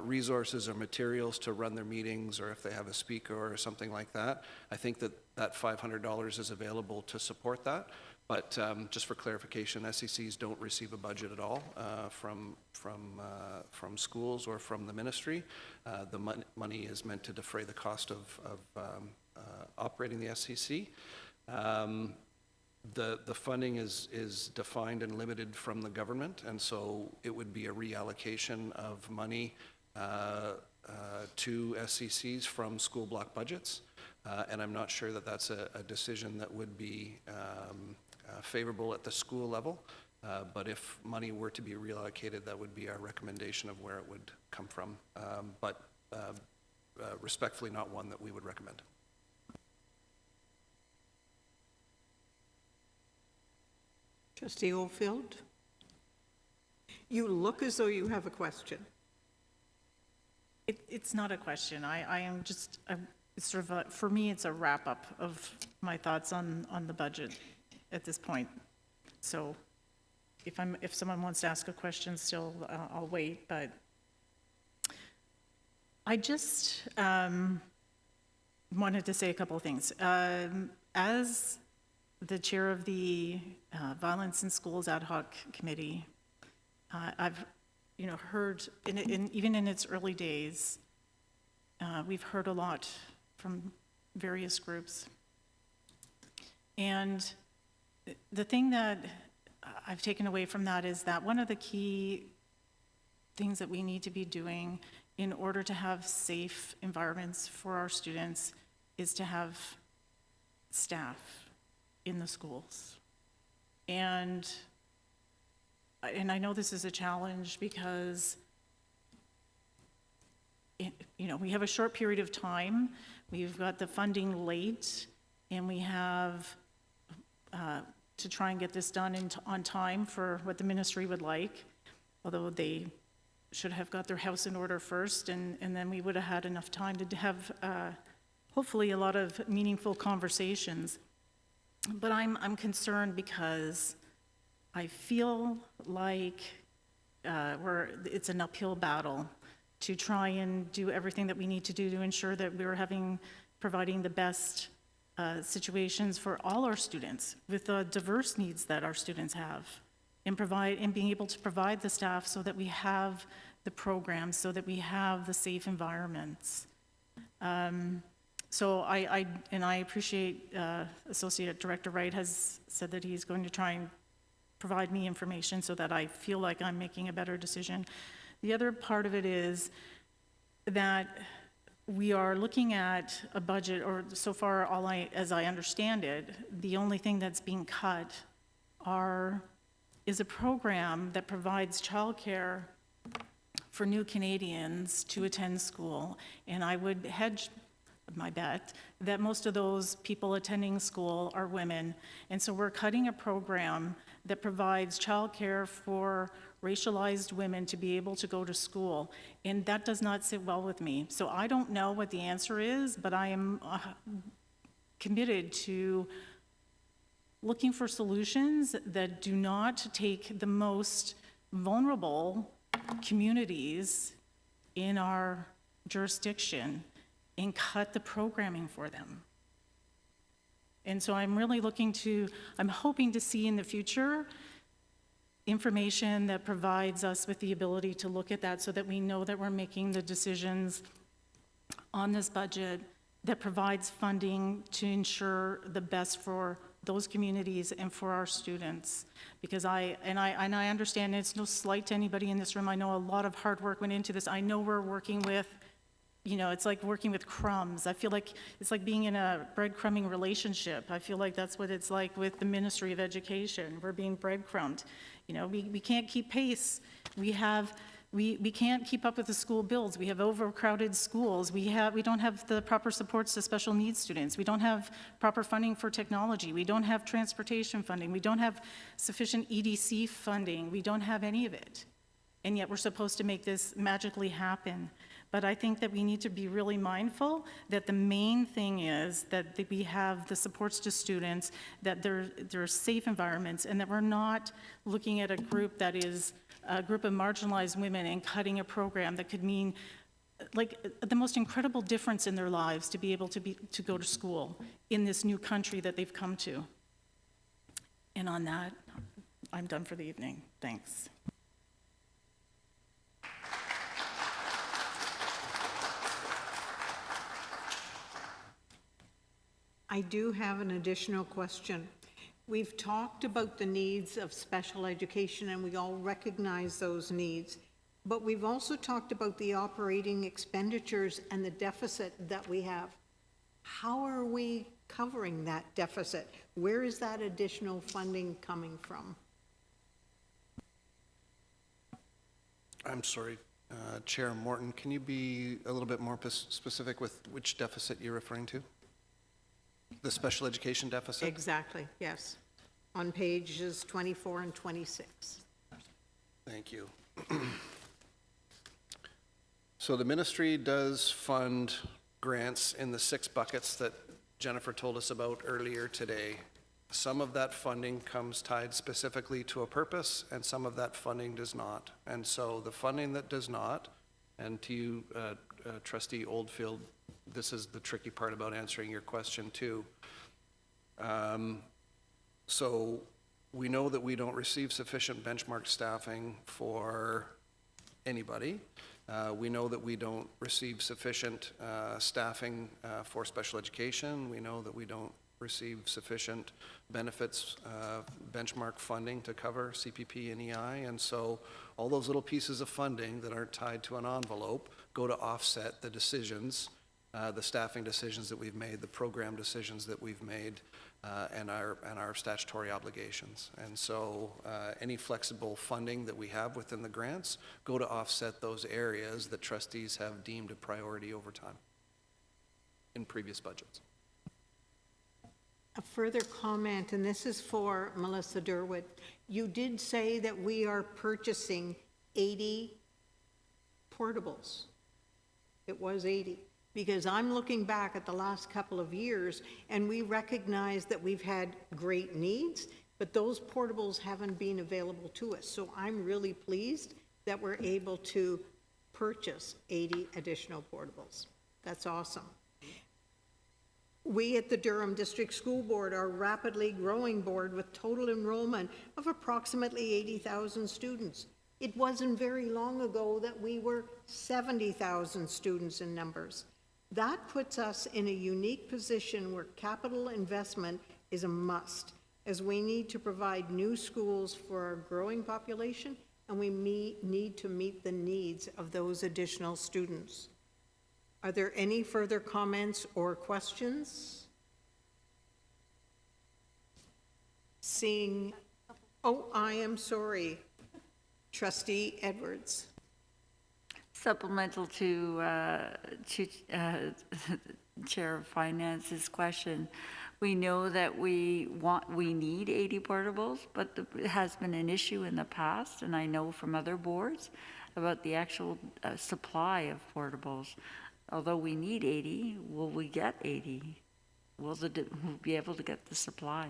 resources or materials to run their meetings, or if they have a speaker or something like that, I think that $500 is available to support that. But just for clarification, SCCs don't receive a budget at all from schools or from the ministry. The money is meant to defray the cost of operating the SCC. The funding is defined and limited from the government, and so it would be a reallocation of money to SCCs from school block budgets. And I'm not sure that that's a decision that would be favorable at the school level, but if money were to be reallocated, that would be our recommendation of where it would come from, but respectfully not one that we would recommend.
Trustee Oldfield? You look as though you have a question.
It's not a question. I am just, it's sort of for me, it's a wrap-up of my thoughts on the budget at this point. So if someone wants to ask a question still, I'll wait, but I just, wanted to say a couple of things. As the chair of the Violence in Schools Ad Hoc Committee, I've heard, even in its early days, we've heard a lot from various groups. And the thing that I've taken away from that is that one of the key things that we need to be doing in order to have safe environments for our students is to have staff in the schools. And I know this is a challenge because we have a short period of time. We've got the funding late, and we have to try and get this done on time for what the ministry would like, although they should have got their house in order first, and then we would have had enough time to have hopefully a lot of meaningful conversations. But I'm concerned because I feel like it's an uphill battle to try and do everything that we need to do to ensure that we're providing the best situations for all our students with the diverse needs that our students have, and being able to provide the staff so that we have the programs, so that we have the safe environments. So I appreciate Associate Director Wright has said that he's going to try and provide me information so that I feel like I'm making a better decision. The other part of it is that we are looking at a budget, or so far, as I understand it, the only thing that's being cut is a program that provides childcare for new Canadians to attend school. And I would hedge my bet that most of those people attending school are women. And so we're cutting a program that provides childcare for racialized women to be able to go to school. And that does not sit well with me. So I don't know what the answer is, but I am committed to looking for solutions that do not take the most vulnerable communities in our jurisdiction and cut the programming for them. And so I'm really I'm hoping to see in the future information that provides us with the ability to look at that so that we know that we're making the decisions on this budget that provides funding to ensure the best for those communities and for our students. Because I understand it's no slight to anybody in this room. I know a lot of hard work went into this. I know we're working with, it's like working with crumbs. I feel like it's like being in a breadcrumbing relationship. I feel like that's what it's like with the Ministry of Education. We're being breadcrumbed. We can't keep pace. We can't keep up with the school builds. We have overcrowded schools. We don't have the proper supports to special needs students. We don't have proper funding for technology. We don't have transportation funding. We don't have sufficient EDC funding. We don't have any of it. And yet we're supposed to make this magically happen. But I think that we need to be really mindful that the main thing is that we have the supports to students, that there are safe environments, and that we're not looking at a group that is a group of marginalized women and cutting a program that could mean like the most incredible difference in their lives to be able to go to school in this new country that they've come to. And on that, I'm done for the evening. Thanks.
I do have an additional question. We've talked about the needs of special education, and we all recognize those needs, but we've also talked about the operating expenditures and the deficit that we have. How are we covering that deficit? Where is that additional funding coming from?
I'm sorry, Chair Morton, can you be a little bit more specific with which deficit you're referring to? The special education deficit?
Exactly, yes. On pages 24 and 26.
Thank you. So the ministry does fund grants in the 6 buckets that Jennifer told us about earlier today. Some of that funding comes tied specifically to a purpose, and some of that funding does not. And so the funding that does not, and to you, Trustee Oldfield, this is the tricky part about answering your question too. So we know that we don't receive sufficient benchmark staffing for anybody. We know that we don't receive sufficient staffing for special education. We know that we don't receive sufficient benefits, benchmark funding to cover CPP and EI. And so all those little pieces of funding that aren't tied to an envelope go to offset the decisions, the staffing decisions that we've made, the program decisions that we've made, and our statutory obligations. And so any flexible funding that we have within the grants go to offset those areas that trustees have deemed a priority over time in previous budgets.
A further comment, and this is for Melissa Durwood. You did say that we are purchasing 80 portables. It was 80. Because I'm looking back at the last couple of years, and we recognize that we've had great needs, but those portables haven't been available to us. So I'm really pleased that we're able to purchase 80 additional portables. That's awesome. We at the Durham District School Board are a rapidly growing board with total enrollment of approximately 80,000 students. It wasn't very long ago that we were 70,000 students in numbers. That puts us in a unique position where capital investment is a must, as we need to provide new schools for our growing population, and we need to meet the needs of those additional students. Are there any further comments or questions? Seeing, oh, I am sorry. Trustee Edwards.
Supplemental to Chair of Finance's question. We know that we need 80 portables, but it has been an issue in the past, and I know from other boards about the actual supply of portables. Although we need 80, will we get 80? Will we be able to get the supply?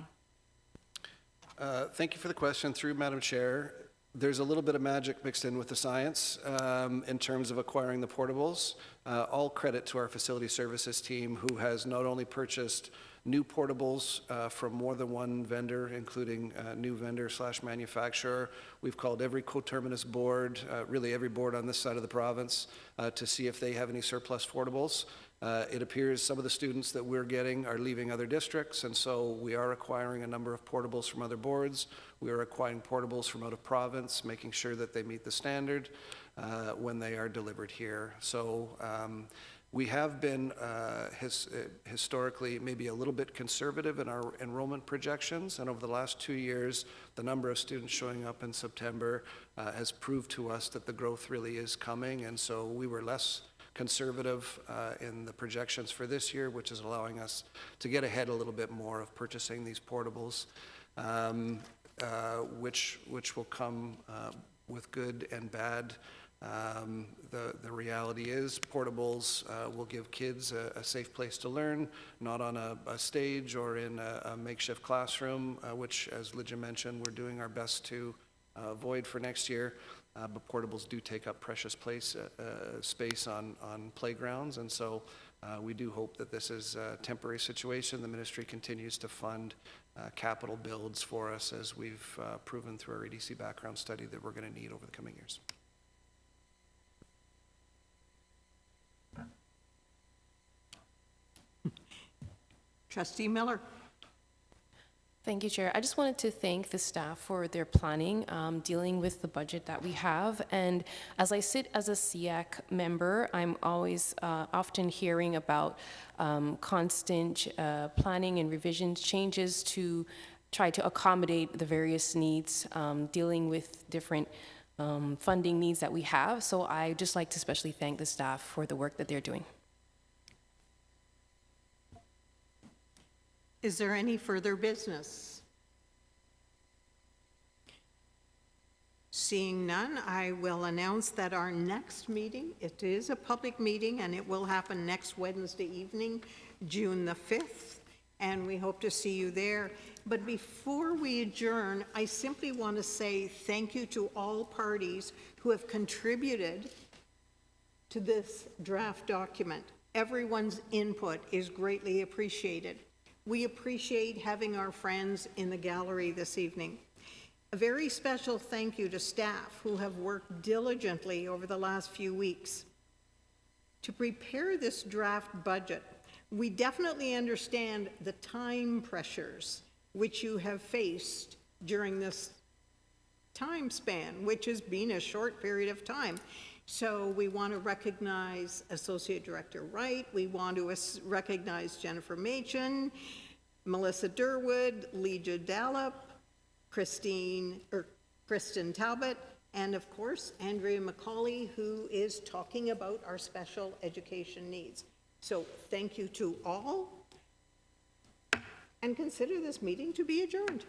Thank you for the question through Madam Chair. There's a little bit of magic mixed in with the science in terms of acquiring the portables. All credit to our facility services team, who has not only purchased new portables from more than one vendor, including new vendor/manufacturer. We've called every coterminous board, really every board on this side of the province, to see if they have any surplus portables. It appears some of the students that we're getting are leaving other districts, and so we are acquiring a number of portables from other boards. We are acquiring portables from out of province, making sure that they meet the standard when they are delivered here. So we have been historically maybe a little bit conservative in our enrollment projections, and over the last 2 years, the number of students showing up in September has proved to us that the growth really is coming, and so we were less conservative in the projections for this year, which is allowing us to get ahead a little bit more of purchasing these portables, which will come with good and bad. The reality is portables will give kids a safe place to learn, not on a stage or in a makeshift classroom, which, as Lydia mentioned, we're doing our best to avoid for next year. But portables do take up precious space on playgrounds, and so we do hope that this is a temporary situation. The ministry continues to fund capital builds for us, as we've proven through our EDC background study that we're going to need over the coming years.
Trustee Miller.
Thank you, Chair. I just wanted to thank the staff for their planning, dealing with the budget that we have. And as I sit as a SEAC member, I'm always often hearing about constant planning and revisions, changes to try to accommodate the various needs, dealing with different funding needs that we have. So I just like to especially thank the staff for the work that they're doing.
Is there any further business? Seeing none, I will announce that our next meeting, it is a public meeting, and it will happen next Wednesday evening, June the 5th, and we hope to see you there. But before we adjourn, I simply want to say thank you to all parties who have contributed to this draft document. Everyone's input is greatly appreciated. We appreciate having our friends in the gallery this evening. A very special thank you to staff who have worked diligently over the last few weeks. To prepare this draft budget, we definitely understand the time pressures which you have faced during this time span, which has been a short period of time. So we want to recognize Associate Director Wright, we want to recognize Jennifer Machen, Melissa Durwood, Legia Dallop, Kristen Talbot, and of course, Andrea McCauley, who is talking about our special education needs. So thank you to all, and consider this meeting to be adjourned.